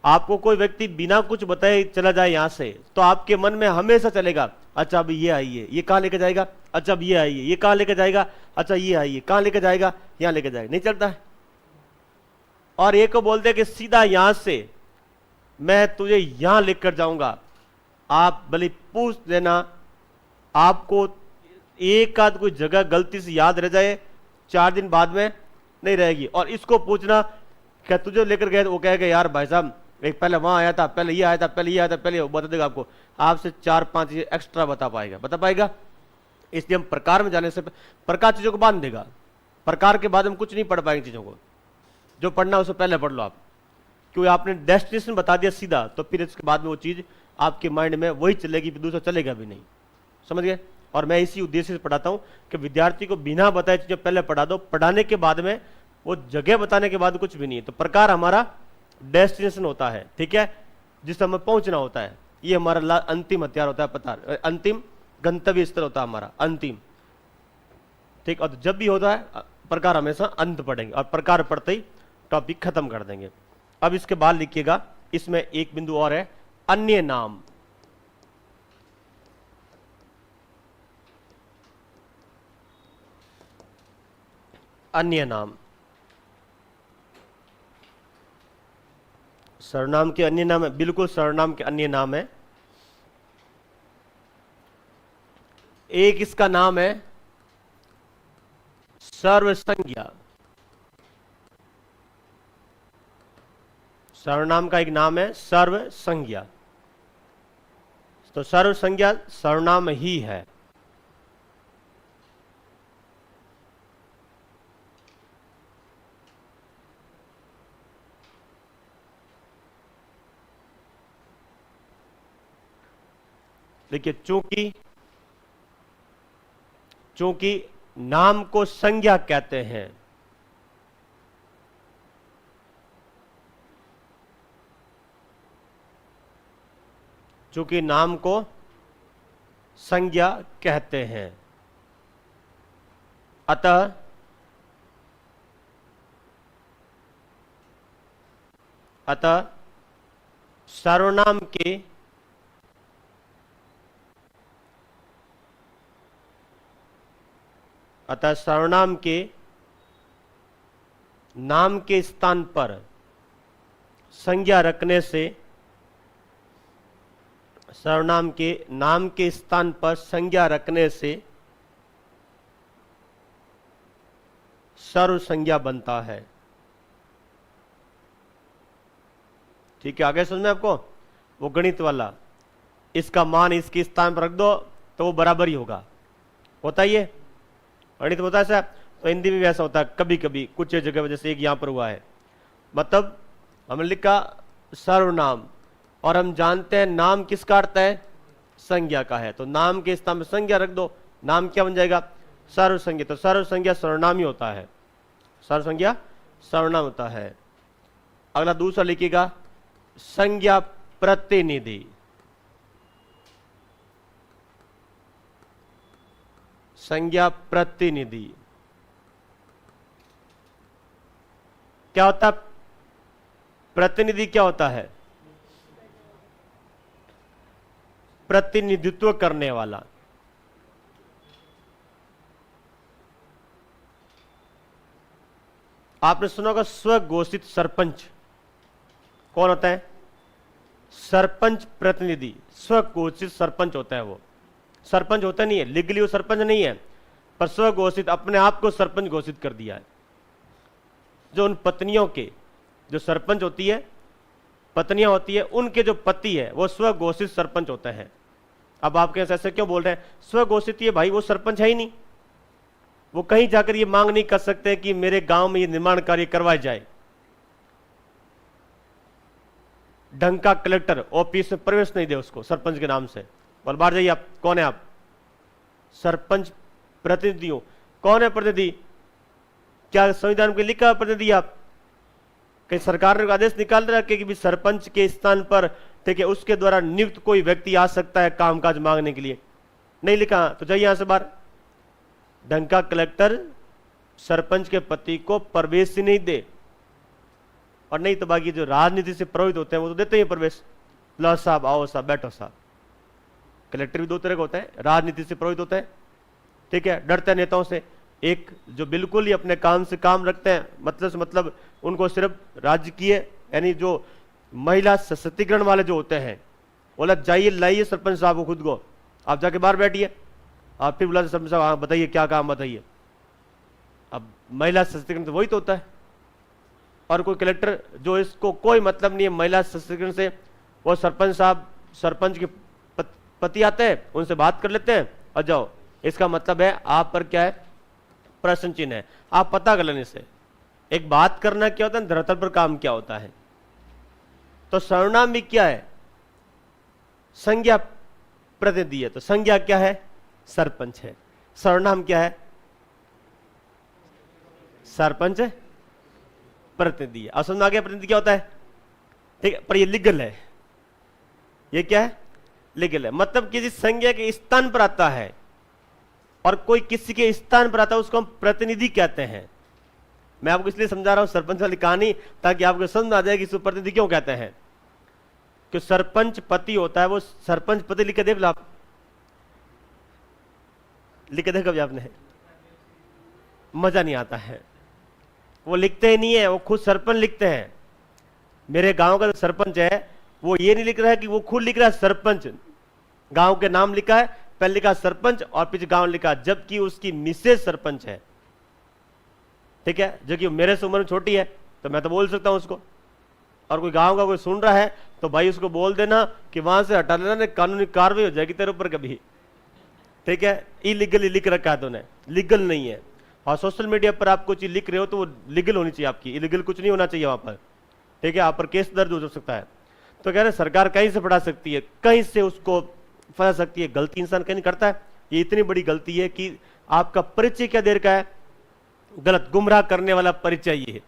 आपको कोई व्यक्ति बिना कुछ बताए चला जाए यहां से, तो आपके मन में हमेशा चलेगा, अच्छा अभी ये आइए, ये कहां लेके जाएगा, अच्छा अब ये आइए, ये कहां लेके जाएगा, अच्छा ये आइए, कहां लेके जाएगा, यहां लेके जाएगा, नहीं चलता है। और एक को बोलते कि सीधा यहां से मैं तुझे यहां लेकर जाऊंगा, आप भले पूछ देना, आपको एक आध कोई जगह गलती से याद रह जाए, 4 दिन बाद में नहीं रहेगी। और इसको पूछना क्या तुझे लेकर गए, वो कहेगा यार भाई साहब एक पहले वहां आया था, पहले ये आया था, पहले ये आया था, पहले वो बता देगा आपको, आपसे 4-5 चीजें एक्स्ट्रा बता पाएगा। इसलिए हम प्रकार में जाने से प्रकार चीजों को बांध देगा, प्रकार के बाद हम कुछ नहीं पढ़ पाएंगे चीजों को। जो पढ़ना उससे पहले पढ़ लो आप, क्योंकि आपने डेस्टिनेशन बता दिया सीधा, तो फिर इसके बाद में वो चीज आपके माइंड में वही चलेगी, दूसरा चलेगा भी नहीं। समझ गए? और मैं इसी उद्देश्य से पढ़ाता हूं कि विद्यार्थी को बिना बताए चीजें पहले पढ़ा दो, पढ़ाने के बाद में वो जगह बताने के बाद कुछ भी नहीं है। तो प्रकार हमारा डेस्टिनेशन होता है, ठीक है, जिस हमें पहुंचना होता है। ये हमारा अंतिम हथियार होता है, पता, अंतिम गंतव्य स्थल होता है हमारा अंतिम, ठीक। और जब भी होता है प्रकार हमेशा अंत पढ़ेंगे, और प्रकार पढ़ते ही टॉपिक खत्म कर देंगे। अब इसके बाद लिखिएगा, इसमें एक बिंदु और है, अन्य नाम। अन्य नाम, सर्वनाम के अन्य नाम है, बिल्कुल सर्वनाम के अन्य नाम है। एक इसका नाम है सर्वसंज्ञा। सर्वनाम का एक नाम है सर्वसंज्ञा। तो सर्वसंज्ञा सर्वनाम ही है। देखिए, चूंकि नाम को संज्ञा कहते हैं, चूंकि नाम को संज्ञा कहते हैं, अतः सर्वनाम के सर्वनाम के नाम के स्थान पर संज्ञा रखने से सर्वनाम के नाम के स्थान पर संज्ञा रखने से सर्व संज्ञा बनता है। ठीक है, आगे समझ में आपको? वो गणित वाला, इसका मान इसके स्थान पर रख दो तो वो बराबर ही होगा। होता ही है गणित, होता है साहब। तो हिंदी में भी ऐसा होता है कभी कभी, कुछ जगह, जैसे एक यहां पर हुआ है, मतलब हमने लिखा सर्वनाम, और हम जानते हैं नाम किसका अर्थ है? संज्ञा का है। तो नाम के स्थान में संज्ञा रख दो, नाम क्या बन जाएगा? सर्व संज्ञा। तो सर्व संज्ञा सर्वनाम ही होता है, सर्व संज्ञा सर्वनाम होता है। अगला दूसरा लिखिएगा संज्ञा प्रतिनिधि। संज्ञा प्रतिनिधि क्या होता है? प्रतिनिधि क्या होता है? प्रतिनिधित्व करने वाला। आपने सुना होगा स्वघोषित सरपंच। कौन होता है? सरपंच प्रतिनिधि। स्वघोषित सरपंच होता है वो। सरपंच होता नहीं है, लीगली वो सरपंच नहीं है, पर स्वघोषित, अपने आप को सरपंच घोषित कर दिया है। जो उन पत्नियों के, जो सरपंच होती है, पत्नियां होती है, उनके जो पति है वो स्वघोषित सरपंच होते हैं। अब आपके ऐसे क्यों बोल रहे हैं? स्वघोषित ये भाई वो सरपंच है ही नहीं, वो कहीं जाकर ये मांग नहीं कर सकते कि मेरे गांव में ये निर्माण कार्य करवाया जाए। ढंग का कलेक्टर ऑफिस में प्रवेश नहीं दे उसको सरपंच के नाम से। और बाहर जाइए आप, कौन है आप? सरपंच प्रतिनिधि हो। कौन है प्रतिनिधि? क्या संविधान में लिखा है प्रतिनिधि? आप कहीं सरकार ने आदेश निकाल रखे कि भी सरपंच के स्थान पर, ठीक है, उसके द्वारा नियुक्त कोई व्यक्ति आ सकता है कामकाज मांगने के लिए? नहीं लिखा। तो जाइए यहां से बाहर। ढंग का कलेक्टर सरपंच के पति को प्रवेश ही नहीं दे। और नहीं तो बाकी जो राजनीति से प्रभावित होते हैं वो तो देते ही प्रवेश। लो साहब, आओ साहब, बैठो साहब। कलेक्टर भी दो तरह का होता है, राजनीति से प्रभावित होता है, ठीक है, डरते हैं नेताओं से। एक जो बिल्कुल ही अपने काम से काम रखते हैं, मतलब से मतलब उनको सिर्फ राजकीय, यानी जो महिला सशक्तिकरण वाले जो होते हैं, बोला जाइए लाइए सरपंच साहब को खुद को, आप जाके बाहर बैठिए। आप फिर बुलाते सरपंच साहब, हाँ बताइए क्या काम बताइए। अब महिला सशक्तिकरण तो वही तो होता है। और कोई कलेक्टर जो इसको कोई मतलब नहीं है महिला सशक्तिकरण से, वो सरपंच साहब, सरपंच के पति आते हैं, उनसे बात कर लेते हैं और जाओ। इसका मतलब है आप पर क्या है? प्रश्न चिन्ह है। आप पता कर लेने से एक बात करना क्या होता है, धरातल पर काम क्या होता है। तो सर्वनाम भी क्या है? संज्ञा प्रतिनिधि है। तो संज्ञा क्या है? सरपंच है। सर्वनाम क्या है? सरपंच प्रतिनिधि है। अब समझ आ गया प्रतिनिधि क्या होता है? ठीक है, पर ये लीगल है। ये क्या है? लीगल है। मतलब किसी संज्ञा के स्थान पर आता है, और कोई किसी के स्थान पर आता है, उसको हम प्रतिनिधि कहते हैं। मैं आपको इसलिए समझा रहा हूं सरपंच वाली कहानी, ताकि आपको समझ आ जाए कि इसको प्रतिनिधि क्यों कहते हैं। कि सरपंच पति होता है, वो सरपंच पति लिख के देख लो आप, लिख के देखो कभी आपने? मजा नहीं आता है। वो लिखते ही नहीं है, वो खुद सरपंच लिखते हैं। मेरे गांव का जो सरपंच है वो ये नहीं लिख रहा है कि वो खुद लिख रहा है सरपंच, गांव के नाम लिखा है, पहले लिखा सरपंच और पीछे गांव लिखा, जबकि उसकी मिसेज सरपंच है। ठीक है, जो कि मेरे से उम्र में छोटी है, तो मैं तो बोल सकता हूं उसको। और कोई गांव का कोई सुन रहा है तो भाई उसको बोल देना कि वहां से हटा लेना, कानूनी कार्रवाई हो जाएगी तेरे ऊपर कभी। ठीक है, इलीगली लिख रखा है तूने, लीगल नहीं है। और सोशल मीडिया पर आप कुछ लिख रहे हो तो वो लीगल होनी चाहिए आपकी, इलीगल कुछ नहीं होना चाहिए वहां पर। ठीक है, आप पर केस दर्ज हो सकता है। तो कह रहे सरकार कहीं से पढ़ा सकती है, कहीं से उसको फंसा सकती है। गलती इंसान कहीं नहीं करता है। ये इतनी बड़ी गलती है कि आपका परिचय क्या देर का है? गलत, गुमराह करने वाला परिचय ये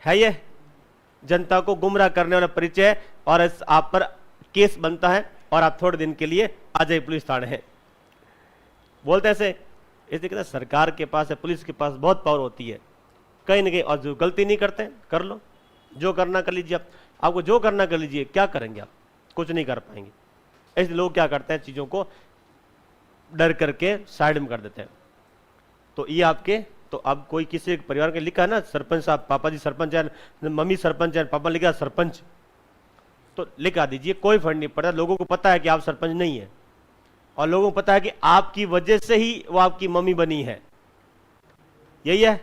है। ये जनता को गुमराह करने वाला परिचय है, और आप पर केस बनता है और आप थोड़े दिन के लिए आ जाए पुलिस थाने है। बोलते ऐसे, इसलिए कहते सरकार के पास है, पुलिस के पास बहुत पावर होती है कहीं ना कहीं। और जो गलती नहीं करते कर लो, जो करना कर लीजिए। आपको जो करना कर लीजिए, क्या करेंगे आप? कुछ नहीं कर पाएंगे। ऐसे लोग क्या करते हैं, चीजों को डर करके साइड में कर देते हैं। तो ये आपके, तो अब कोई किसी एक परिवार के लिखा है ना सरपंच साहब, पापा जी सरपंच है, मम्मी सरपंच है, पापा लिखा सरपंच, तो लिखा दीजिए, कोई फर्क नहीं पड़ता। लोगों को पता है कि आप सरपंच नहीं है, और लोगों को पता है कि आपकी वजह से ही वो आपकी मम्मी बनी है। यही है,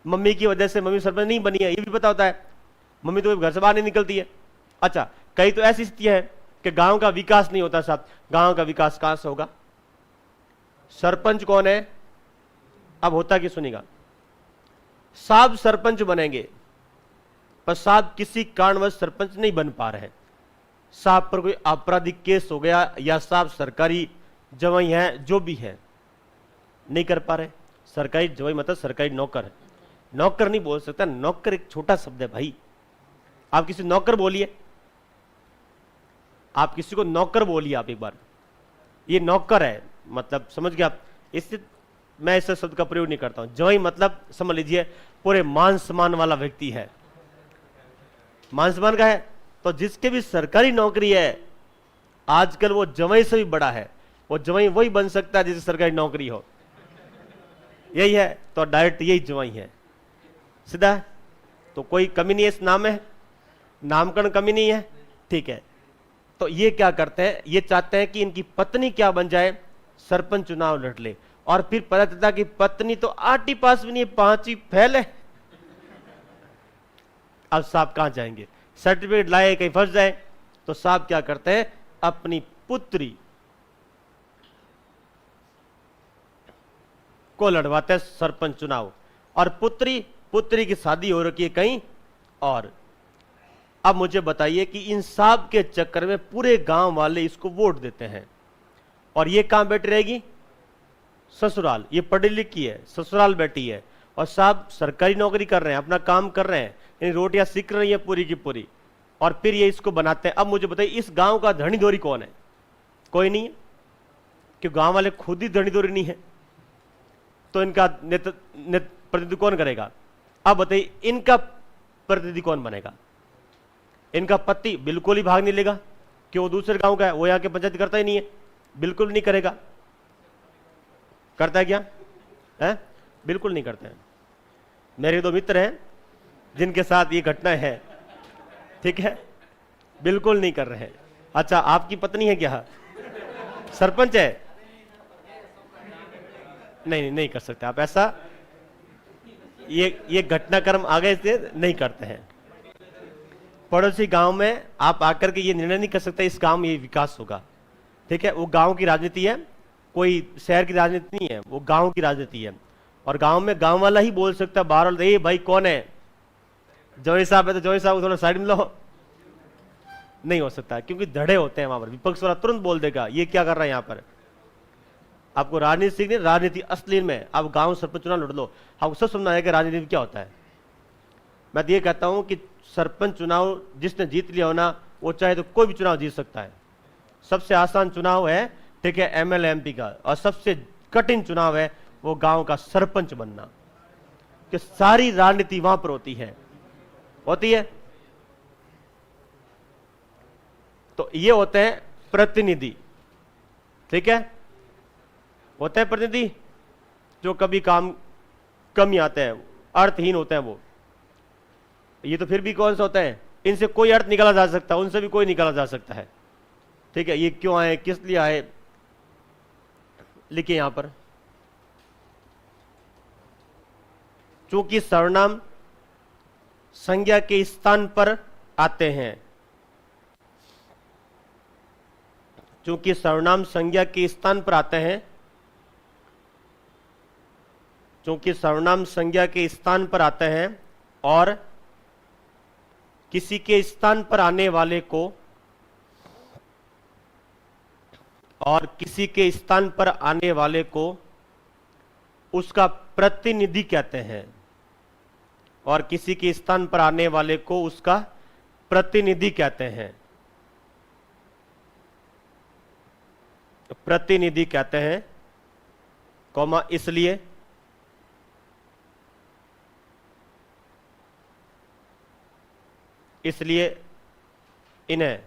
मम्मी की वजह से मम्मी सरपंच नहीं बनी है, ये भी पता होता है। मम्मी तो घर से बाहर नहीं निकलती है। अच्छा, कई तो ऐसी स्थिति है कि गांव का विकास नहीं होता साहब। गांव का विकास कहां से होगा? सरपंच कौन है? अब होता कि सुनिएगा, साहब सरपंच बनेंगे, पर साहब किसी कारणवश सरपंच नहीं बन पा रहे। साहब पर कोई आपराधिक केस हो गया, या साहब सरकारी जवाई है, जो भी है, नहीं कर पा रहे। सरकारी जवाई मतलब सरकारी नौकर है। नौकर नहीं बोल सकता, नौकर एक छोटा शब्द है भाई। आप किसी नौकर बोलिए, आप किसी को नौकर बोलिए आप एक बार, ये नौकर है, मतलब समझ गए आप। इससे मैं इस शब्द का प्रयोग नहीं करता हूं। जवाई मतलब समझ लीजिए पूरे मान सम्मान वाला व्यक्ति है। मान सम्मान का है, तो जिसके भी सरकारी नौकरी है, आजकल वो जवाई से भी बड़ा है। वो जवाई वही बन सकता है जिसे सरकारी नौकरी हो। यही है, तो डायरेक्ट यही जवाई है, सीधा। तो कोई कमी नहीं है इस नाम में, नामकरण कमी नहीं है, ठीक है। तो ये क्या करते हैं, ये चाहते हैं कि इनकी पत्नी क्या बन जाए, सरपंच चुनाव लड़ ले। और फिर पता चलता कि पत्नी तो 8वीं पास भी नहीं है, 5वीं फेल है। अब साहब कहां जाएंगे? सर्टिफिकेट लाए कहीं फंस जाए, तो साहब क्या करते हैं, अपनी पुत्री को लड़वाते हैं सरपंच चुनाव। और पुत्री की शादी हो रखी है कहीं और। अब मुझे बताइए कि इन साहब के चक्कर में पूरे गांव वाले इसको वोट देते हैं, और ये कहां बैठी रहेगी? ससुराल। ये पढ़ी लिखी है, ससुराल बैठी है, और साहब सरकारी नौकरी कर रहे हैं, अपना काम कर रहे हैं, इन रोटियां सीख रही है पूरी की पूरी। और फिर ये इसको बनाते हैं। अब मुझे बताइए, इस गांव का धनी धोरी कौन है? कोई नहीं है, क्यों गांव वाले खुद ही धनी धोरी नहीं है, तो इनका प्रतिनिधि कौन करेगा? अब बताइए, इनका प्रतिनिधि कौन बनेगा? इनका पति बिल्कुल ही भाग नहीं लेगा, कि वो दूसरे गांव का है, वो यहाँ के पंचायत करता ही नहीं है, बिल्कुल नहीं करेगा। करता है क्या है? बिल्कुल नहीं करता है। मेरे 2 मित्र हैं जिनके साथ ये घटना है, ठीक है, बिल्कुल नहीं कर रहे हैं। अच्छा, आपकी पत्नी है क्या सरपंच है? नहीं, नहीं कर सकते आप ऐसा। ये घटनाक्रम आगे से नहीं करते हैं। पड़ोसी गांव में आप आकर के ये निर्णय नहीं कर सकते इस गांव में ये विकास होगा, ठीक है। वो गांव की राजनीति है, कोई शहर की राजनीति नहीं है, वो गांव की राजनीति है। और गांव में गांव वाला ही बोल सकता है, बाहर ए भाई कौन है? जवाई साहब है तो जवाई साहब थोड़ा साइड में लो। नहीं हो सकता, क्योंकि धड़े होते हैं वहां पर। विपक्ष वाला तुरंत बोल देगा ये क्या कर रहा है यहाँ पर। आपको राजनीति सीखनी, राजनीति असली में। आप गांव सरपंच चुनाव लड़ लो, आपको सब समझना है कि राजनीति क्या होता है। मैं तो ये कहता हूं कि सरपंच चुनाव जिसने जीत लिया हो ना, वो चाहे तो कोई भी चुनाव जीत सकता है। सबसे आसान चुनाव है, ठीक है, एमएलए एमपी का। और सबसे कठिन चुनाव है वो गांव का सरपंच बनना, कि सारी राजनीति वहां पर होती है। तो ये होते हैं प्रतिनिधि, ठीक है, होते हैं प्रतिनिधि जो कभी काम कम ही आते हैं, अर्थहीन होते हैं वो। ये तो फिर भी कौन सा होता है, इनसे कोई अर्थ निकाला जा सकता है, उनसे भी कोई निकाला जा सकता है, ठीक है। ये क्यों आए, किस लिए आए, लिखिए यहां पर। चूंकि सर्वनाम संज्ञा के स्थान पर आते हैं, चूंकि सर्वनाम संज्ञा के स्थान पर आते हैं, चूंकि सर्वनाम संज्ञा के स्थान पर आते हैं, और किसी के स्थान पर आने वाले को, और किसी के स्थान पर आने वाले को उसका प्रतिनिधि कहते हैं, और किसी के स्थान पर आने वाले को उसका प्रतिनिधि कहते हैं, प्रतिनिधि कहते हैं, कौमा इसलिए इन्हें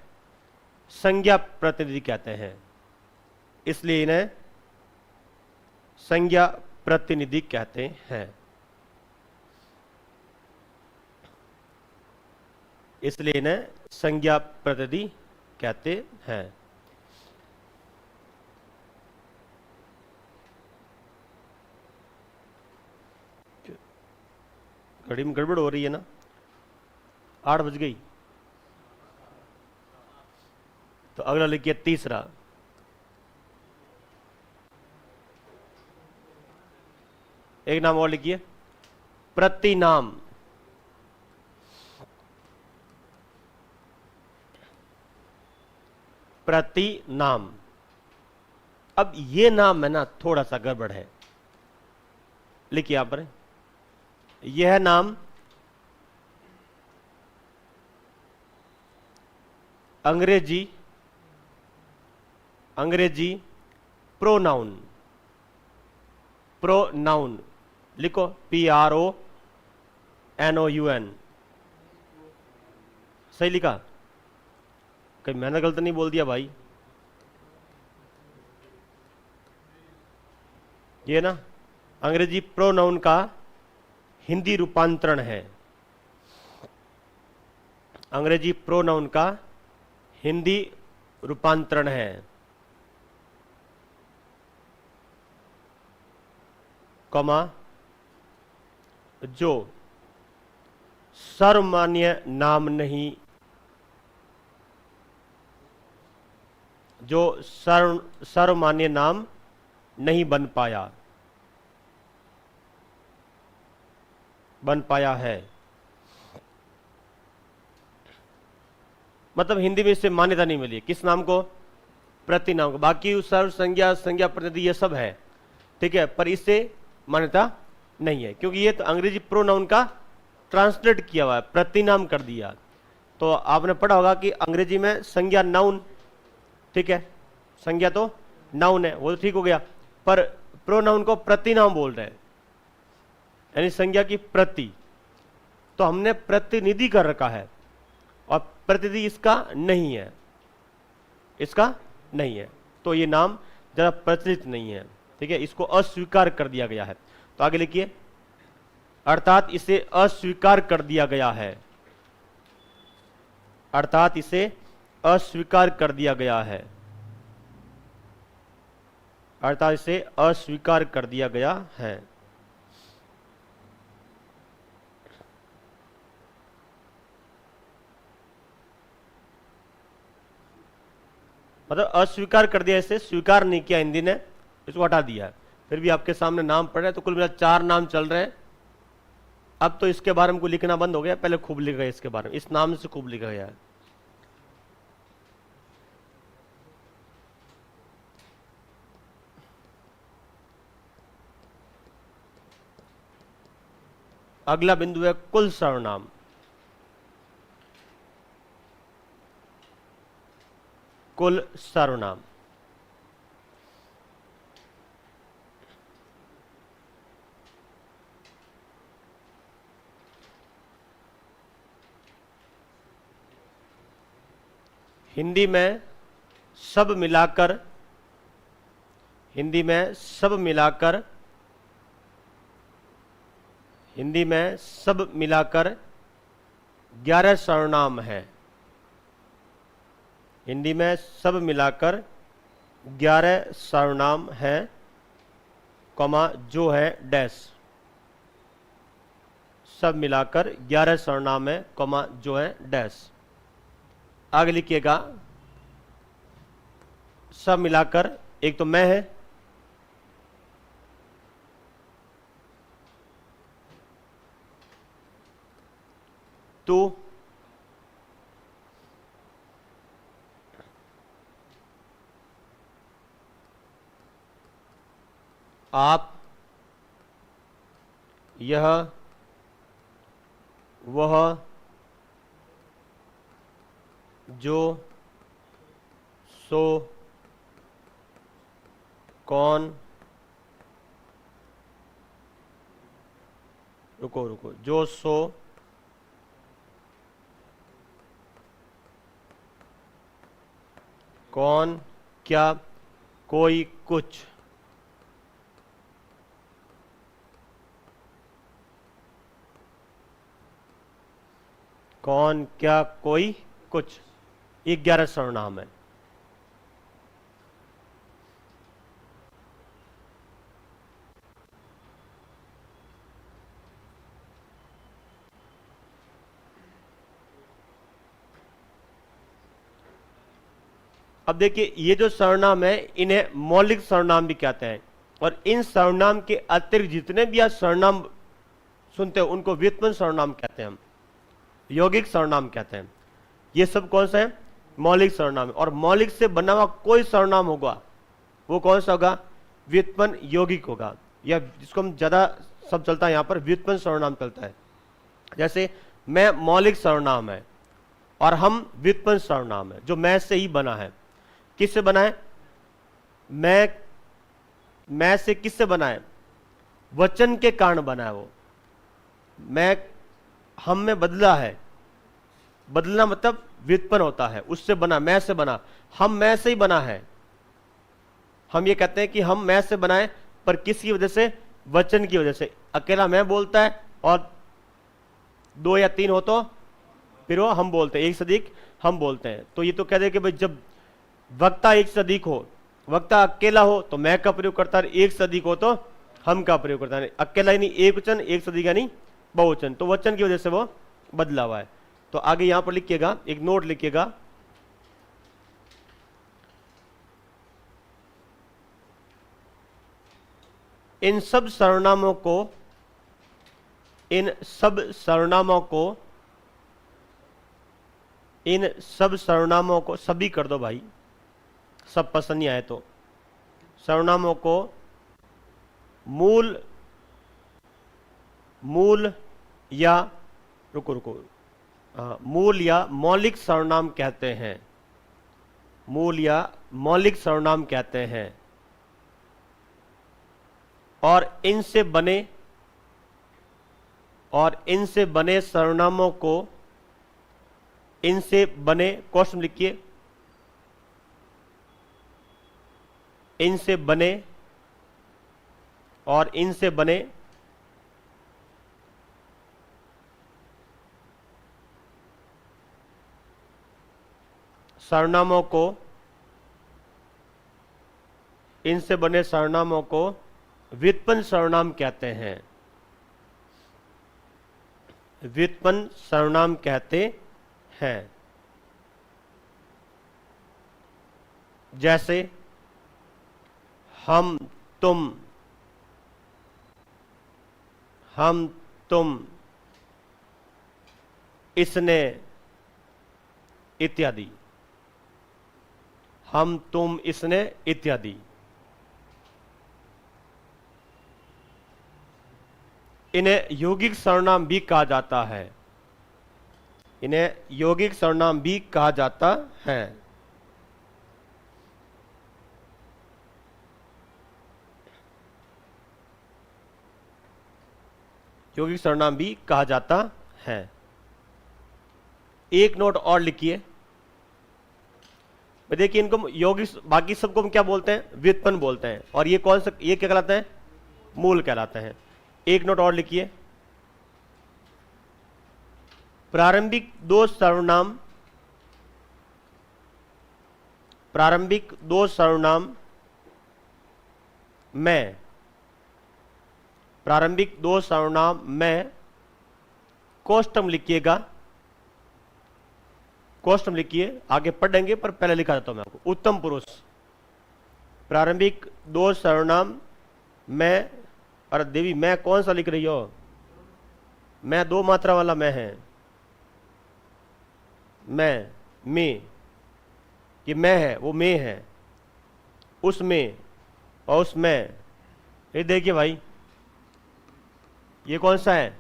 संज्ञा प्रतिनिधि कहते हैं, इसलिए इन्हें संज्ञा प्रतिनिधि कहते हैं, इसलिए इन्हें संज्ञा प्रतिनिधि कहते हैं। घड़ी में गड़बड़ हो रही है ना, 8 बज गई। तो अगला लिखिए तीसरा, एक नाम और लिखिए प्रतिनाम। प्रतिनाम। अब ये नाम है ना थोड़ा सा गड़बड़ है, लिखिए यहां पर, यह नाम अंग्रेजी प्रोनाउन, प्रोनाउन लिखो, PRONOUN। सही लिखा? कहीं मैंने गलत नहीं बोल दिया भाई? ये ना अंग्रेजी प्रोनाउन का हिंदी रूपांतरण है। अंग्रेजी प्रोनाउन का हिंदी रूपांतरण है। कॉमा, जो सर्वमान्य नाम नहीं, जो सर्वमान्य नाम नहीं बन पाया है। मतलब हिंदी में इससे मान्यता नहीं मिली। किस नाम को? प्रतिनाम को। बाकी सर्व, संज्ञा, संज्ञा प्रतिनिधि ये सब है, ठीक है, पर इससे मान्यता नहीं है, क्योंकि ये तो अंग्रेजी प्रोनाउन का ट्रांसलेट किया हुआ है, प्रतिनाम कर दिया। तो आपने पढ़ा होगा कि अंग्रेजी में संज्ञा नाउन, ठीक है, संज्ञा तो नाउन है, वो तो ठीक हो गया, पर प्रोनाउन को प्रतिनाम बोल रहे हैं, यानी संज्ञा की प्रति। तो हमने प्रतिनिधि कर रखा है, और प्रतिनिधि इसका नहीं है, इसका नहीं है, तो ये नाम जरा प्रचलित नहीं है, ठीक है, इसको अस्वीकार कर दिया गया है। तो आगे लिखिए, अर्थात इसे अस्वीकार कर दिया गया है। अर्थात इसे अस्वीकार कर दिया गया है। अर्थात इसे अस्वीकार कर दिया गया है। मतलब अस्वीकार कर दिया, इसे स्वीकार नहीं किया हिंदी ने, इसको हटा दिया। फिर भी आपके सामने नाम पढ़ रहे हैं, तो कुल मिला 4 नाम चल रहे हैं। अब तो इसके बारे में कोई लिखना बंद हो गया, पहले खूब लिखा गया इसके बारे में, इस नाम से खूब लिखा गया है। अगला बिंदु है कुल सर्वनाम। कुल सर्वनाम। हिंदी में सब मिलाकर, हिंदी में सब मिलाकर, हिंदी में सब मिलाकर 11 सर्वनाम है। हिंदी में सब मिलाकर 11 सर्वनाम है, कॉमा जो है डैश। सब मिलाकर 11 सर्वनाम है, कॉमा जो है डैश। आगे लिखिएगा, सब मिलाकर, एक तो मैं है, तू, आप, यह, वह, जो, सो, कौन, रुको, जो, सो, कौन, क्या, कोई, कुछ। कौन, क्या, कोई, कुछ, ये 11 सर्वनाम है। अब देखिए ये जो सर्वनाम है इन्हें मौलिक सर्वनाम भी कहते हैं, और इन सर्वनाम के अतिरिक्त जितने भी आप सर्वनाम सुनते हो उनको व्युत्पन्न सर्वनाम कहते हैं, हम यौगिक सर्वनाम कहते हैं। ये सब कौन सा है? मौलिक सर्वनाम है। और मौलिक से बना हुआ कोई सर्वनाम होगा वो कौन सा होगा? व्युत्पन्न यौगिक होगा, या जिसको हम ज्यादा सब चलता है यहां पर व्युत्पन्न सर्वनाम चलता है। जैसे मैं मौलिक सर्वनाम है और हम व्युत्पन्न सर्वनाम है, जो मैं से ही बना है। किससे बना है? मैं से किससे बना है? वचन के कारण बना है वो। मैं हम में बदला है, बदलना मतलब व्युत्पन्न होता है, उससे बना, मैं से बना। हम मैं से ही बना है। हम ये कहते हैं कि हम मैं से बनाए, पर किसकी वजह से? वचन की वजह से। अकेला मैं बोलता है और 2 या 3 हो तो फिर वो हम बोलते हैं, एक से अधिक हम बोलते हैं। तो ये तो कहते हैं कि भाई जब वक्ता एक से अधिक हो, वक्ता अकेला हो तो मैं का प्रयोग करता है, एक से अधिक हो तो हम का प्रयोग करता है। अकेला यानी एक वचन, एक से अधिक यानी बहुवचन। तो वचन की वजह से वो बदला हुआ है। तो आगे यहां पर लिखिएगा, एक नोट लिखिएगा, इन सब सर्वनामों को सभी कर दो भाई, सब पसंद नहीं आए तो। सर्वनामों को मूल या मूल या मौलिक सर्वनाम कहते हैं। मूल या मौलिक सर्वनाम कहते हैं। और इनसे बने सर्वनामों को, इनसे बने, क्वेश्चन लिखिए, इनसे बने और इनसे बने सर्वनामों को, इनसे बने सर्वनामों को व्युत्पन्न सर्वनाम कहते हैं। व्युत्पन्न सर्वनाम कहते हैं। जैसे हम तुम, इसने इत्यादि। हम तुम इसने इत्यादि। इन्हें यौगिक सर्वनाम भी कहा जाता है। इन्हें यौगिक सर्वनाम भी कहा जाता है। यौगिक सर्वनाम भी कहा जाता है। एक नोट और लिखिए, देखिए इनको यौगिक, बाकी सबको हम क्या बोलते हैं? व्युत्पन्न बोलते हैं। और ये कौन सा, ये क्या कहलाते हैं? मूल कहलाते हैं। एक नोट और लिखिए, प्रारंभिक दो सर्वनाम मैं, प्रारंभिक दो सर्वनाम मैं, कोष्टम लिखिएगा, कोष्टम लिखिए, आगे पढ़ेंगे पर पहले लिखा जाता हूं मैं आपको। उत्तम पुरुष, प्रारंभिक दो सर्वनाम मैं। अरे देवी, मैं कौन सा लिख रही हो? मैं 2 मात्रा वाला मैं है। मैं ये मैं है, वो मैं है, उसमें और उसमें। ये देखिए भाई, ये कौन सा है?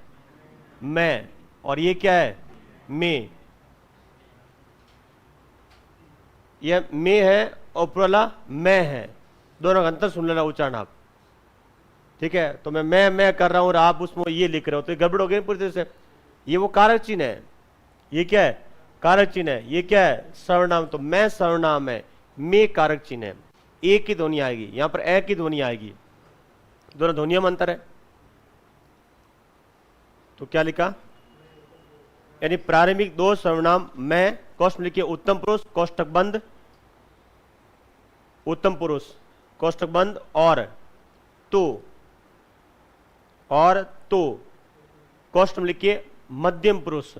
मैं। और ये क्या है? मैं। ये मैं है और ऊपर मैं है, दोनों का अंतर सुन लेना, उच्चारण आप। ठीक है, तो मैं कर रहा हूं और आप उसमें ये लिख रहे हो, तो गड़बड़ हो गई पूरी तरह से। ये वो कारक चिन्ह है। ये क्या है? कारक चिन्ह है। ये क्या है? सर्वनाम। तो मैं सर्वनाम है, मैं कारक चिन्ह है। ए की ध्वनि आएगी, यहां पर ए की ध्वनि आएगी, दोनों ध्वनियों में अंतर है। तो क्या लिखा? यानी प्रारंभिक दो सर्वनाम मैं कोष्ठ में लिखिए उत्तम पुरुष कोष्ठक बंद, उत्तम पुरुष कोष्ठक बंद, और तो कोष्ठ में लिखिए मध्यम पुरुष,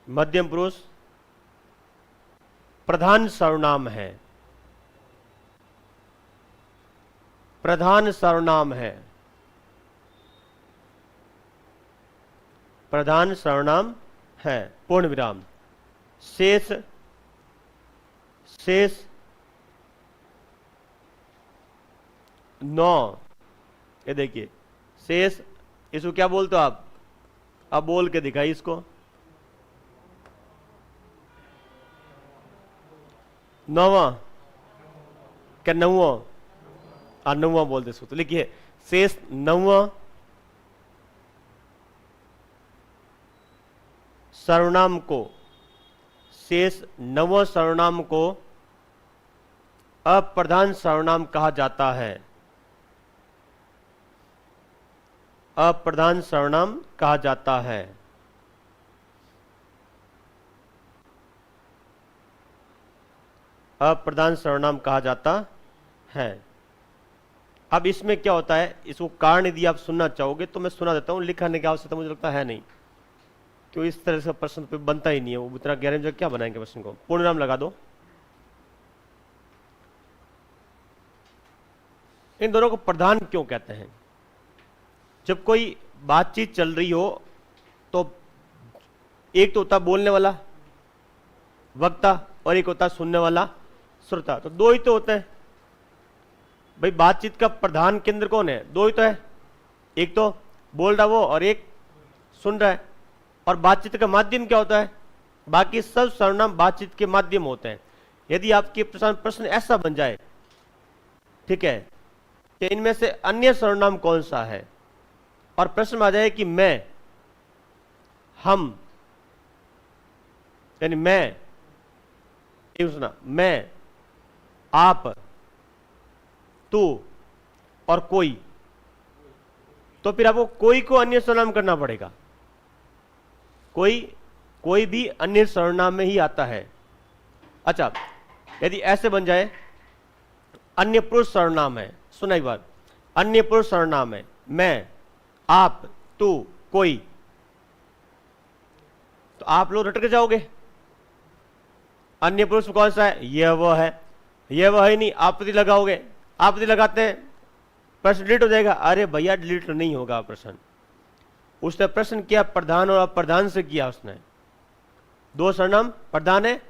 मध्यम पुरुष प्रधान सर्वनाम है, प्रधान सर्वनाम है, प्रधान सर्वनाम है, पूर्ण विराम। शेष नौ, ये देखिए शेष, इसको क्या बोलते हो आप? अब बोल के दिखाई इसको। नौवा क्या नौवा? नौवा बोलते इसको। तो लिखिए शेष नौवा सर्वनाम को, शेष नौवा सर्वनाम को अप्रधान सर्वनाम कहा जाता है, अप्रधान सर्वनाम कहा जाता है। अप्रधान सर्वनाम कहा जाता है। अब इसमें क्या होता है, इसको कारण यदि आप सुनना चाहोगे तो मैं सुना देता हूं, लिखाने की आवश्यकता मुझे लगता है नहीं, क्यों इस तरह से प्रश्न पे बनता ही नहीं है, वो इतना गहरे में क्या बनाएंगे प्रश्न को। पूर्ण विराम लगा दो। इन दोनों को प्रधान क्यों कहते हैं? जब कोई बातचीत चल रही हो तो एक तो होता बोलने वाला वक्ता और एक होता सुनने वाला श्रोता, तो दो ही तो होते हैं भाई। बातचीत का प्रधान केंद्र कौन है? दो ही तो है, एक तो बोल रहा वो और एक सुन रहा है। और बातचीत का माध्यम क्या होता है? बाकी सब सर्वनाम बातचीत के माध्यम होते हैं। यदि आपके प्रश्न ऐसा बन जाए, ठीक है, कि इनमें से अन्य सर्वनाम कौन सा है, और प्रश्न में आ जाए कि मैं, हम, यानी मैं, एक सुना, मैं, आप, तू और कोई, तो फिर आपको कोई को अन्य सर्वनाम करना पड़ेगा। कोई भी अन्य सर्वनाम में ही आता है। अच्छा, यदि ऐसे बन जाए, अन्य पुरुष सर्वनाम है, सुना एक बार, अन्य पुरुष सर्वनाम है, मैं, आप, तू, कोई, तो आप लोग रटक जाओगे। अन्य पुरुष कौन सा है? यह वह है, यह वह ही नहीं, आपत्ति लगाओगे, आपत्ति लगाते हैं प्रश्न डिलीट हो जाएगा। अरे भैया डिलीट नहीं होगा प्रश्न, उसने प्रश्न किया प्रधान और अप्रधान से किया उसने। दो सर्वनाम प्रधान है,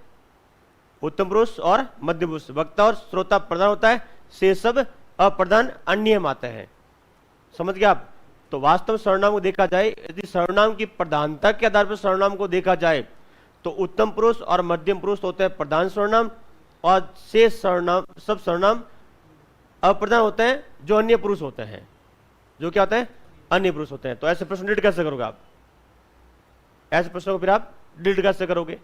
उत्तम पुरुष और मध्य पुरुष, वक्ता और श्रोता प्रधान होता है, से सब अप्रधान अन्य में आते हैं। समझ गए आप? तो वास्तव सर्वनाम को देखा जाए, यदि सर्वनाम की प्रधानता के आधार पर सर्वनाम को देखा जाए तो उत्तम पुरुष और मध्यम पुरुष होते हैं प्रधान सर्वनाम, और शेष सर्वनाम, सब सर्वनाम अप्रधान होते हैं, जो अन्य पुरुष होते हैं, जो क्या होते हैं? अन्य पुरुष होते हैं। तो ऐसे प्रश्न डिलीट कैसे करोगे आप? ऐसे प्रश्नों को फिर आप डिलीट कैसे करोगे?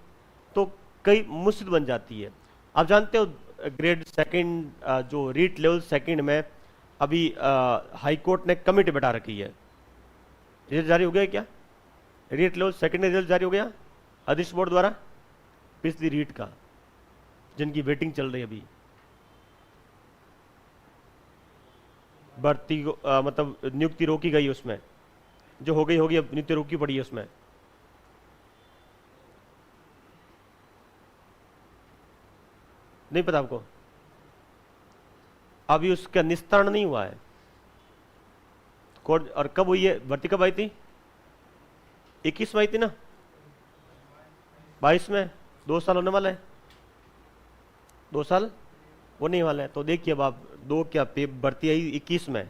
तो कई मुश्किल बन जाती है। आप जानते हो ग्रेड सेकंड, जो रीट लेवल सेकंड में अभी हाई कोर्ट ने कमेटी बैठा रखी है। रिजल्ट जारी हो गया क्या? रीट लेवल सेकंड में रिजल्ट जारी हो गया अधीश बोर्ड द्वारा, पिछली रीट का, जिनकी वेटिंग चल रही है अभी। भर्ती मतलब नियुक्ति रोकी गई उसमें, जो हो गई होगी, अब नियुक्ति रोकी पड़ी है उसमें। नहीं पता आपको? अभी उसका निस्तारण नहीं हुआ है कोर्ट। और कब हुई है भर्ती? कब आई थी? 21 में आई थी ना, 22 में। 2 साल होने वाला है, 2 साल होने वाला है। तो देखिए अब आप दो क्या भर्ती आई 21 में,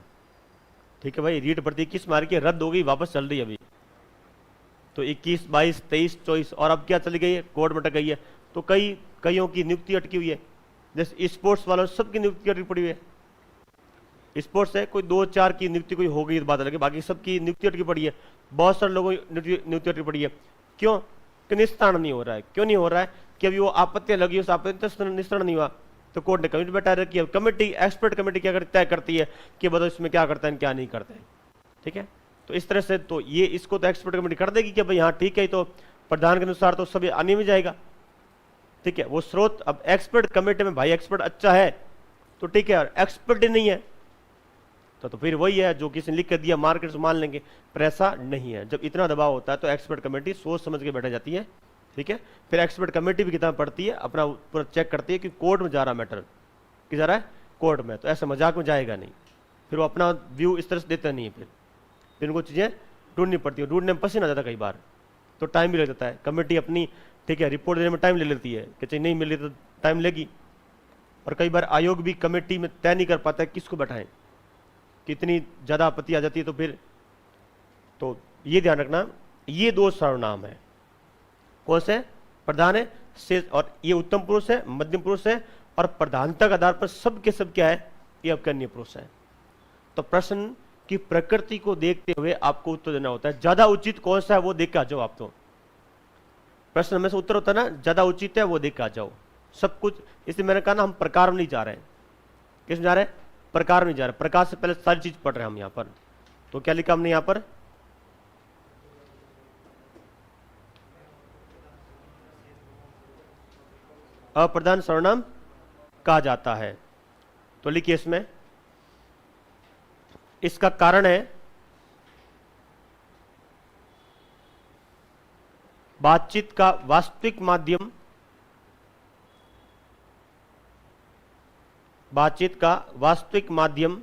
ठीक है भाई, रीट भर्ती 21 में आ रही है, रद्द हो गई, वापस चल रही है अभी। तो 21, 22, 23, 24 और अब क्या चली गई है? कोर्ट में अटक गई है। तो कईयों की नियुक्ति अटकी हुई है, जैसे स्पोर्ट्स वालों सबकी नियुक्ति अटकी पड़ी हुई है। स्पोर्ट्स है, कोई 2-4 की नियुक्ति कोई हो गई बात अलग है, बाकी सबकी नियुक्ति अटकी पड़ी है। बहुत सारे लोगों की नियुक्ति अटकी पड़ी है। क्यों? कि निस्तारण नहीं हो रहा है। क्यों नहीं हो रहा है? कि अभी वो आपत्ति लगी, उस आपत्ति निस्तारण नहीं हुआ, तो कोर्ट ने कमेटी बैठा रखी है। कमेटी, एक्सपर्ट कमेटी क्या तय करती है कि बताओ इसमें क्या करता है क्या नहीं करता है, ठीक है। तो इस तरह से तो ये इसको तो एक्सपर्ट कमेटी कर देगी कि भाई हाँ ठीक है, तो प्रधान के अनुसार तो सब आने में जाएगा, ठीक है। वो स्रोत अब एक्सपर्ट कमेटी में भाई एक्सपर्ट अच्छा है तो ठीक है, और एक्सपर्ट ही नहीं है तो फिर वही है जो किसी ने लिख कर दिया मार्केट से मान लेंगे, पर ऐसा नहीं है। जब इतना दबाव होता है तो एक्सपर्ट कमेटी सोच समझ के बैठ जाती है, ठीक है। फिर एक्सपर्ट कमेटी भी किताब पढ़ती है, अपना पूरा चेक करती है कि कोर्ट में जा रहा मैटर, कि जा रहा है कोर्ट में, तो ऐसा मजाक में जाएगा नहीं। फिर वो अपना व्यू इस तरह से देता नहीं है, फिर उनको चीजें ढूंढनी पड़ती है, ढूंढने में पसीना आ जाता है कई बार, तो टाइम भी लग जाता है। कमेटी अपनी ठीक है रिपोर्ट देने में टाइम ले लेती है कि चाहिए नहीं मिल रही तो टाइम लेगी, और कई बार आयोग भी कमेटी में तय नहीं कर पाता है किसको बैठाएं, कितनी ज्यादा आपत्ति आ जाती है। तो फिर तो ये ध्यान रखना, ये दो सर्वनाम है, कौन से? प्रधान है, शेष, और ये उत्तम पुरुष है, मध्यम पुरुष है, और प्रधानता के आधार पर सब के सब क्या है? ये आपके अन्य पुरुष है। तो प्रश्न की प्रकृति को देखते हुए आपको उत्तर देना होता है। ज्यादा उचित कौन सा है वो देख के आ जाओ आप, तो प्रश्न में से उत्तर होता है ना ज्यादा उचित है वो देख के आ जाओ सब कुछ। इसलिए मैंने कहा ना हम प्रकार में नहीं जा रहे हैं, किस में जा रहे हैं? प्रकार में जा रहे हैं। प्रकार से पहले सारी चीज पढ़ रहे हैं हम यहां पर। तो क्या लिखा हमने यहां पर? अप्रधान सर्वनाम कहा जाता है, तो लिखिए इसमें, इसका कारण है बातचीत का वास्तविक माध्यम, बातचीत का वास्तविक माध्यम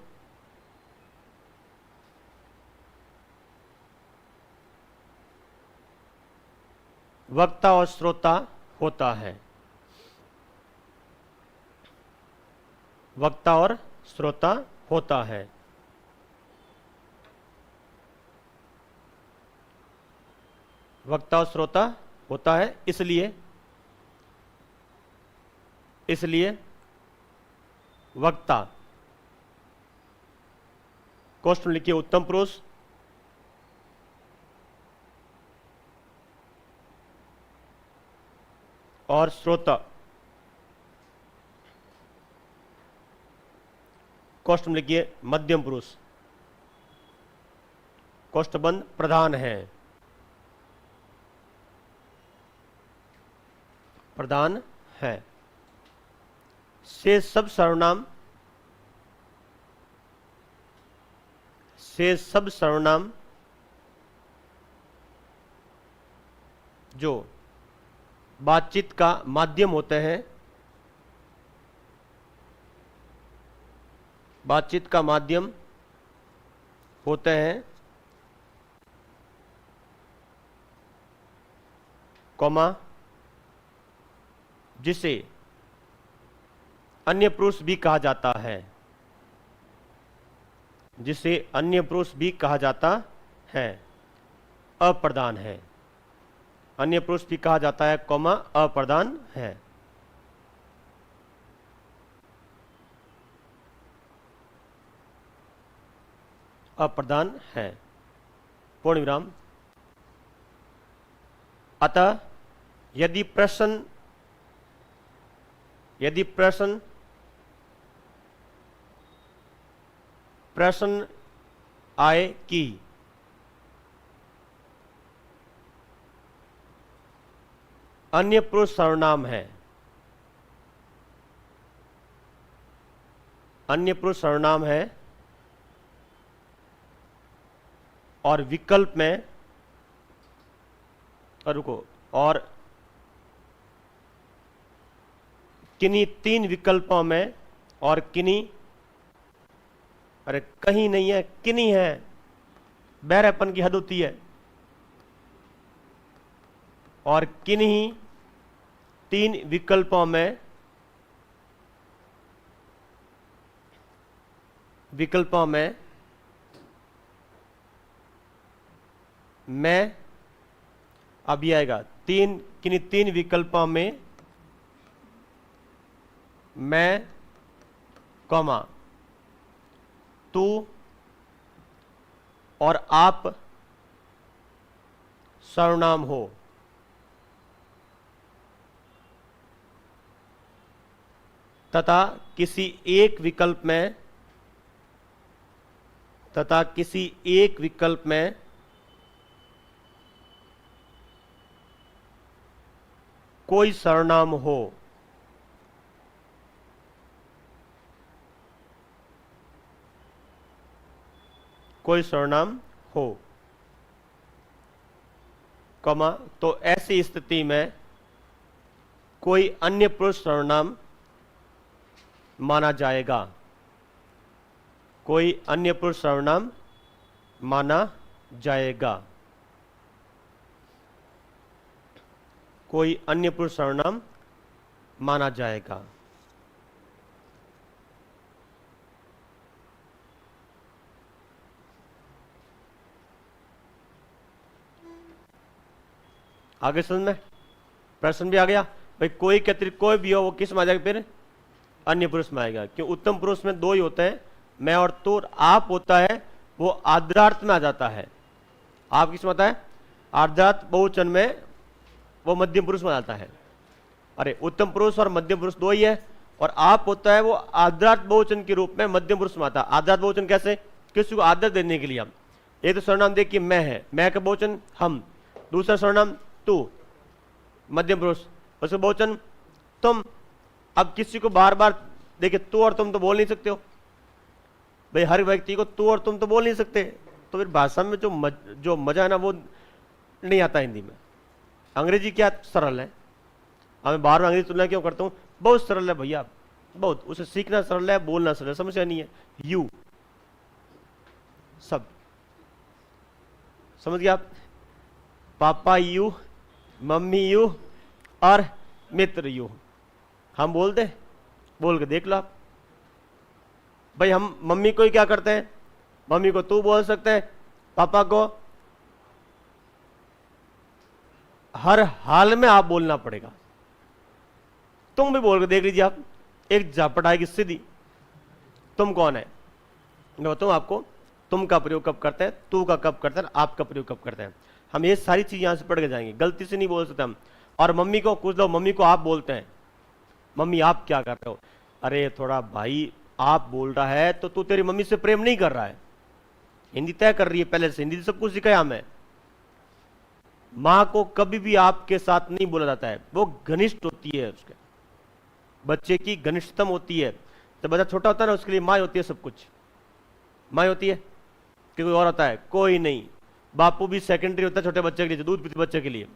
वक्ता और श्रोता होता है। वक्ता और श्रोता होता है। वक्ता और श्रोता होता है, इसलिए वक्ता, क्वेश्चन लिखिए उत्तम पुरुष, और श्रोता, क्वेश्चन लिखिए मध्यम पुरुष, क्वेश्चन बंद प्रधान है, प्रधान है। शेष सब सर्वनाम, शेष सब सर्वनाम जो बातचीत का माध्यम होते हैं, बातचीत का माध्यम होते हैं, कॉमा, जिसे अन्य पुरुष भी कहा जाता है, जिसे अन्य पुरुष भी कहा जाता है, अप्रधान है। अन्य पुरुष भी कहा जाता है, कॉमा, अप्रधान है। अप्रधान है, पूर्ण विराम। अतः यदि प्रश्न आए कि अन्य पुरुष सर्वनाम है, अन्य पुरुष सर्वनाम है, और विकल्प में, रुको, और किन्हीं तीन विकल्पों में, और किन्हीं, अरे कहीं नहीं है, किन्हीं है, बहरेपन की हद होती है, और किन्हीं तीन विकल्पों में, मैं, अब ये आएगा किन्हीं तीन विकल्पों में मैं, कॉमा, तू और आप सर्वनाम हो, तथा किसी एक विकल्प में तथा किसी एक विकल्प में कोई सर्वनाम हो। कोई सर्वनाम हो, कमा, तो ऐसी स्थिति में कोई अन्य पुरुष सर्वनाम माना जाएगा। कोई अन्य पुरुष सर्वनाम माना जाएगा। कोई अन्य पुरुष सर्वनाम माना जाएगा। आगे समझ में प्रश्न भी आ गया भाई, कोई के अतिरिक्त कोई भी हो वो किस में आ जाएगा, फिर अन्य पुरुष में आएगा। क्यों, उत्तम पुरुष में दो ही होते हैं, मैं और तू, और आप होता है वो आर्द्रार्थ में आ जाता है। आप किस में आता है, आर्द्रार्थ बहुवचन में वो मध्यम पुरुष में आ जाता है। अरे उत्तम पुरुष और मध्यम पुरुष दो ही है, और आप होता है वो आर्द्रार्थ बहुवचन के रूप में मध्यम पुरुष में आता है। आर्द्रार्थ बहुवचन कैसे, किसी को आदर देने के लिए हम, एक तो सर्वनाम देखिए मैं है, मैं का बहुवचन हम, दूसरा सर्वनाम तू मध्यम पुरुष, उसका बहुवचन तुम। अब किसी को बार बार देखिए तू और तुम तो बोल नहीं सकते हो भाई, हर व्यक्ति को तू और तुम तो बोल नहीं सकते, तो फिर भाषा में जो मजा है ना वो नहीं आता हिंदी में। अंग्रेजी क्या सरल है, हमें बार बार अंग्रेजी तुलना क्यों करता हूं, बहुत सरल है भैया, बहुत, उसे सीखना सरल है, बोलना सरल है, समस्या नहीं है। यू सब समझ गया आप, पापा यू, मम्मी यू और मित्र यू, हम बोलते, बोल के देख लो आप भाई। हम मम्मी को ही क्या करते हैं, मम्मी को तू बोल सकते हैं, पापा को हर हाल में आप बोलना पड़ेगा। तुम भी बोल के देख लीजिए आप, एक झापट आएगी सीधी। तुम कौन है, मैं बताऊं आपको, तुम का प्रयोग कब करते हैं, तू का कब करते हैं, आप का प्रयोग कब करते हैं। हम ये सारी चीज यहां से पढ़ के जाएंगे, गलती से नहीं बोल सकते हम। और मम्मी को, कुछ लोग मम्मी को आप बोलते हैं, मम्मी आप क्या कर रहे हो, अरे थोड़ा भाई आप बोल रहा है तो तू तेरी मम्मी से प्रेम नहीं कर रहा है। हिंदी तय कर रही है पहले से, हिंदी सब कुछ सिखाया हमें। मां को कभी भी आपके साथ नहीं बोला जाता है, वो घनिष्ठ होती है, उसके बच्चे की घनिष्ठतम होती है। जब बच्चा छोटा होता है ना, उसके लिए माँ होती है, सब कुछ माँ होती है, कि कोई और होता है, कोई नहीं। बापू भी सेकेंडरी होता है छोटे बच्चे के लिए, दूध पीते बच्चे के लिए,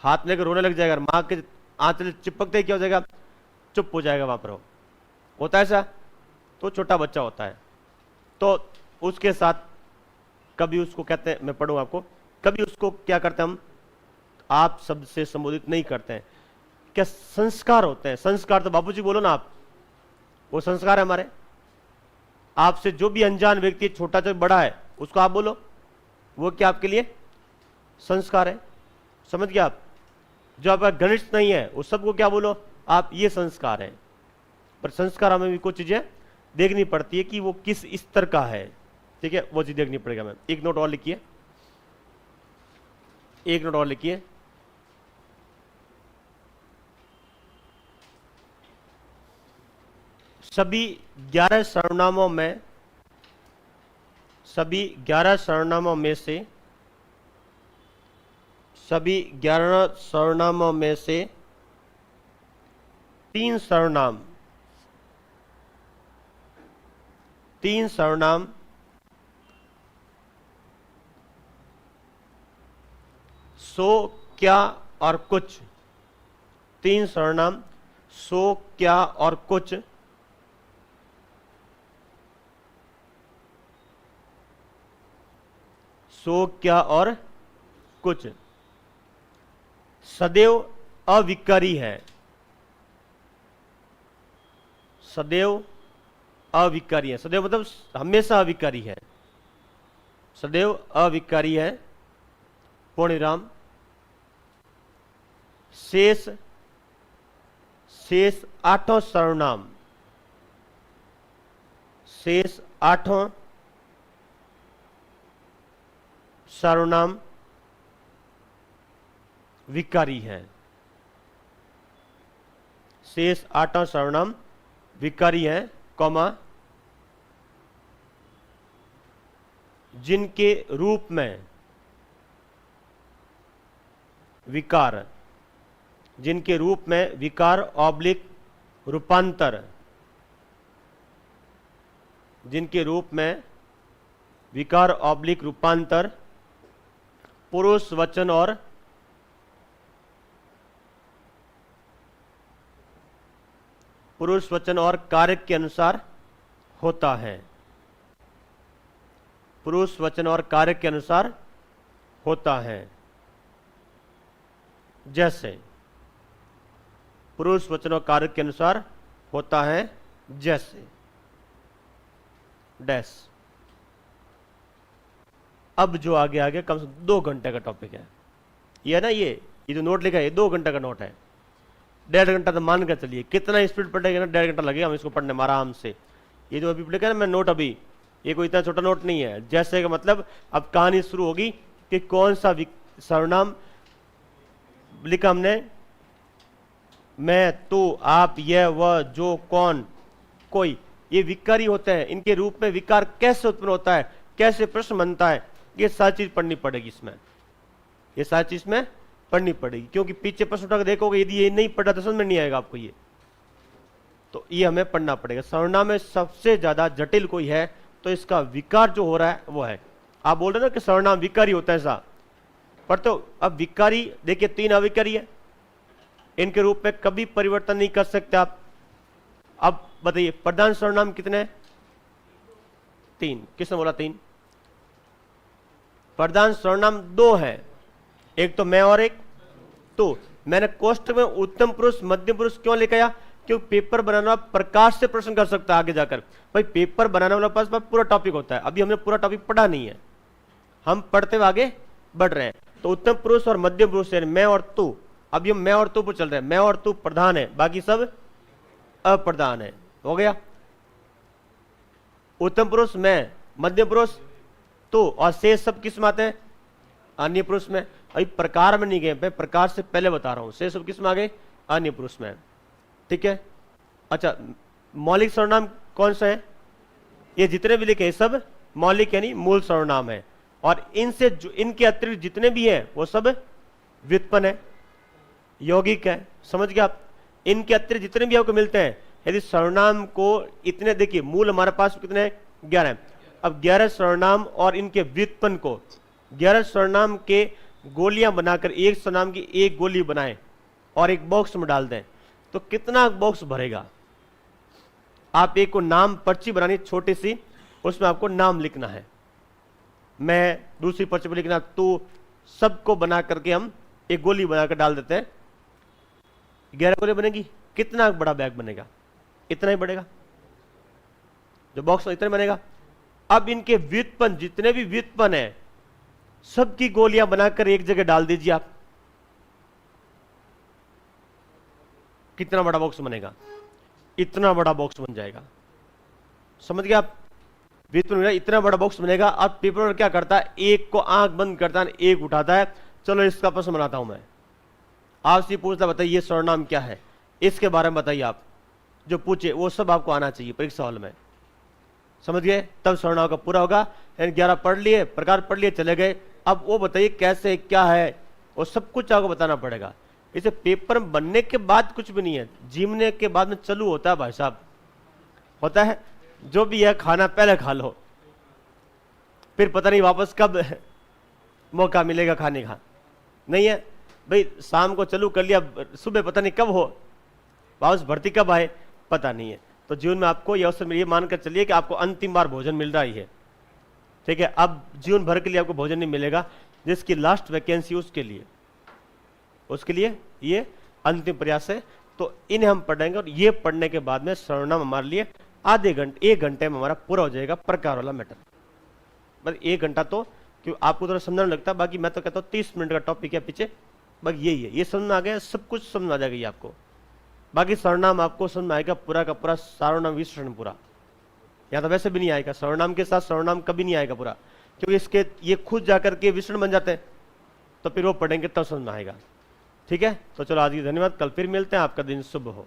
हाथ लेकर रोने लग जाएगा, माँ के आंचल चिपकते ही क्या हो जाएगा, चुप हो जाएगा, वहां पर होता है ऐसा, तो छोटा बच्चा होता है। तो उसके साथ कभी उसको कहते हैं, मैं पढ़ूंगा आपको, कभी उसको क्या करते हैं हम, आप शब्द से संबोधित नहीं करते हैं। क्या संस्कार होते हैं, संस्कार तो बाबूजी बोलो ना आप, वो संस्कार है हमारे। आपसे जो भी अनजान व्यक्ति, छोटा चाहे बड़ा है, उसको आप बोलो, वो क्या आपके लिए संस्कार है। समझ गया आप, जो आपका घनिष्ठ नहीं है उस सबको क्या बोलो आप, ये संस्कार है। पर संस्कार हमें भी कुछ चीजें देखनी पड़ती है कि वो किस स्तर का है, ठीक है, वो चीज देखनी पड़ेगा। मैम एक नोट और लिखिए, एक नोट और लिखिए, सभी 11 सर्वनामों में, सभी 11 सर्वनामों में से, सभी 11 सर्वनामों में से 3 सर्वनाम, 3 सर्वनाम सो, क्या और कुछ, 3 सर्वनाम सो, क्या और कुछ सो, क्या और कुछ सदैव अविकारी है। सदैव अविकारी है, सदैव मतलब हमेशा अविकारी है, सदैव अविकारी है, पूर्ण विराम, शेष, शेष 8 सर्वनाम, शेष 8 सर्वनाम विकारी है, शेष 8 सर्वनाम विकारी है, कॉमा जिनके रूप में विकार, जिनके रूप में विकार ऑब्लिक रूपांतर, जिनके रूप में विकार ऑब्लिक रूपांतर पुरुष वचन और कार्य के अनुसार होता है, पुरुष वचन और कार्य के अनुसार होता है। जैसे पुरुष वचन और कार्य के अनुसार होता है, जैसे डैश। अब जो आगे आगे कम से कम 2 घंटे का टॉपिक है ये ना, ये जो नोट लिखा है ये 2 घंटे का नोट है। 1.5 घंटा तो मान कर चलिए, कितना स्पीड पढ़ेगा ना, 1.5 घंटा लगेगा हम इसको पढ़ने में आराम से। ये जो अभी लिखा है ना मैं नोट, अभी ये कोई इतना छोटा नोट नहीं है। जैसे का मतलब अब कहानी शुरू होगी कि कौन सा सर्वनाम लिखा हमने, मैं, तू, आप, यह, वह, जो, कौन, कोई, ये विकारी होते हैं। इनके रूप में विकार कैसे उत्पन्न होता है, कैसे प्रश्न बनता है, ये सारी चीज पढ़नी पड़ेगी इसमें, ये सारी चीज में पढ़नी पड़ेगी। क्योंकि पीछे प्रश्न उठा के देखोगे, यदि ये नहीं पढ़ा तो समझ में नहीं आएगा आपको ये, तो ये हमें पढ़ना पड़ेगा। सर्वनाम में सबसे ज्यादा जटिल कोई है तो इसका विकार जो हो रहा है वो है। आप बोल रहे ना कि सर्वनाम विकारी होता है ऐसा, पर तो अब विकारी देखिए 3 अविकारी है, इनके रूप में कभी परिवर्तन नहीं कर सकते आप। अब बताइए प्रधान सर्वनाम कितने हैं? 3। किसने बोला 3? प्रधान सर्वनाम 2 है, एक तो मैं और एक तू। मैंने कोष्ठक में उत्तम पुरुष मध्यम पुरुष क्यों लेकर आया? क्योंकि पेपर बनाना वाला प्रकाश से प्रश्न कर सकता है आगे जाकर। भाई पेपर बनाने वाला पास पूरा टॉपिक होता है, अभी हमने पूरा टॉपिक पढ़ा नहीं है, हम पढ़ते हुए आगे बढ़ रहे हैं। तो उत्तम पुरुष और मध्यम पुरुष यानी मैं और तू, अभी हम मैं और तू पर चल रहे हैं। मैं और तू प्रधान है, बाकी सब अप्रधान है। हो गया, उत्तम पुरुष मैं, मध्यम पुरुष तू, और शेष सब किस में आते हैं? अन्य पुरुष में। अभी प्रकार में नहीं गए, मैं प्रकार से पहले बता रहा हूं, शेष सब किस में आ गए? अन्य पुरुष में। ठीक है, अच्छा मौलिक सर्वनाम कौन सा है? ये जितने भी लिखे सब मौलिक यानी मूल सर्वनाम है, और इनसे जो इनके अतिरिक्त जितने भी हैं वो सब व्युत्पन्न है, यौगिक है। समझ गए आप? इनके अतिरिक्त जितने भी आपको मिलते हैं, यदि सर्वनाम को इतने देखिए, मूल हमारे पास कितने हैं? 11 है। अब 11 सर्वनाम और इनके व्युत्पन्न को 11 सर्वनाम के गोलियां बनाकर एक सर्वनाम की एक गोली बनाएं और एक बॉक्स में डाल दें, तो कितना बॉक्स भरेगा? आप एक को नाम पर्ची बनानी छोटी सी, उसमें आपको नाम लिखना है, मैं, दूसरी पर्ची पर लिखना तू, सबको बना करके हम एक गोली बनाकर डाल देते हैं, 11 गोली बनेगी। कितना बड़ा बैग बनेगा? इतना ही बढ़ेगा, जो बॉक्स इतना बनेगा। अब इनके व्युत्पन्न जितने भी व्युत्पन्न है सबकी गोलियां बनाकर एक जगह डाल दीजिए आप, कितना बड़ा बॉक्स बनेगा? इतना बड़ा बॉक्स बन जाएगा। समझ गए आप? व्युत्पन्न इतना बड़ा बॉक्स बनेगा। अब पेपर क्या करता है? एक को आंख बंद करता है, एक उठाता है, चलो इसका प्रश्न बनाता हूं मैं। आपसे पूछता बताइए ये सर्वनाम क्या है, इसके बारे में बताइए। आप जो पूछे वो सब आपको आना चाहिए परीक्षा हॉल में। समझ गए? तब सर्वनाम का पूरा होगा। 11 पढ़ लिए, प्रकार पढ़ लिए, चले गए। अब वो बताइए कैसे क्या है, वो सब कुछ आपको बताना पड़ेगा। इसे पेपर बनने के बाद कुछ भी नहीं है, जीमने के बाद में चालू होता है भाई साहब, होता है। जो भी है खाना पहले खा लो, फिर पता नहीं वापस कब मौका मिलेगा खाने का। नहीं है भाई, शाम को चालू कर लिया, सुबह पता नहीं कब हो, वापस भर्ती कब आए पता नहीं है। तो जीवन में आपको यह अवसर, ये मानकर चलिए कि आपको अंतिम बार भोजन मिल रहा ही है। ठीक है, अब जीवन भर के लिए आपको भोजन नहीं मिलेगा, जिसकी लास्ट वैकेंसी उसके लिए ये अंतिम प्रयास है। तो इन्हें हम पढ़ेंगे, और ये पढ़ने के बाद में सर्वनाम हमारे लिए आधे घंटे 1 घंटे में हमारा पूरा हो जाएगा, प्रकार वाला मैटर। बस 1 घंटा तो क्यों आपको थोड़ा समझने लगता है, बाकी मैं तो कहता हूँ 30 मिनट का टॉपिक है पीछे, बस यही है। ये समझ में आ गया, सब कुछ समझ आ जाएगा ये आपको। बाकी सर्वनाम आपको समझ में आएगा पूरा का पूरा, सर्वनाम विश्लेषण पूरा। या तो वैसे भी नहीं आएगा, सर्वनाम के साथ सर्वनाम कभी नहीं आएगा पूरा, क्योंकि इसके ये खुद जाकर के विश्लेषण बन जाते हैं, तो फिर वो पढ़ेंगे तब समझ में आएगा। ठीक है, तो चलो आज की धन्यवाद, कल फिर मिलते हैं। आपका दिन शुभ हो।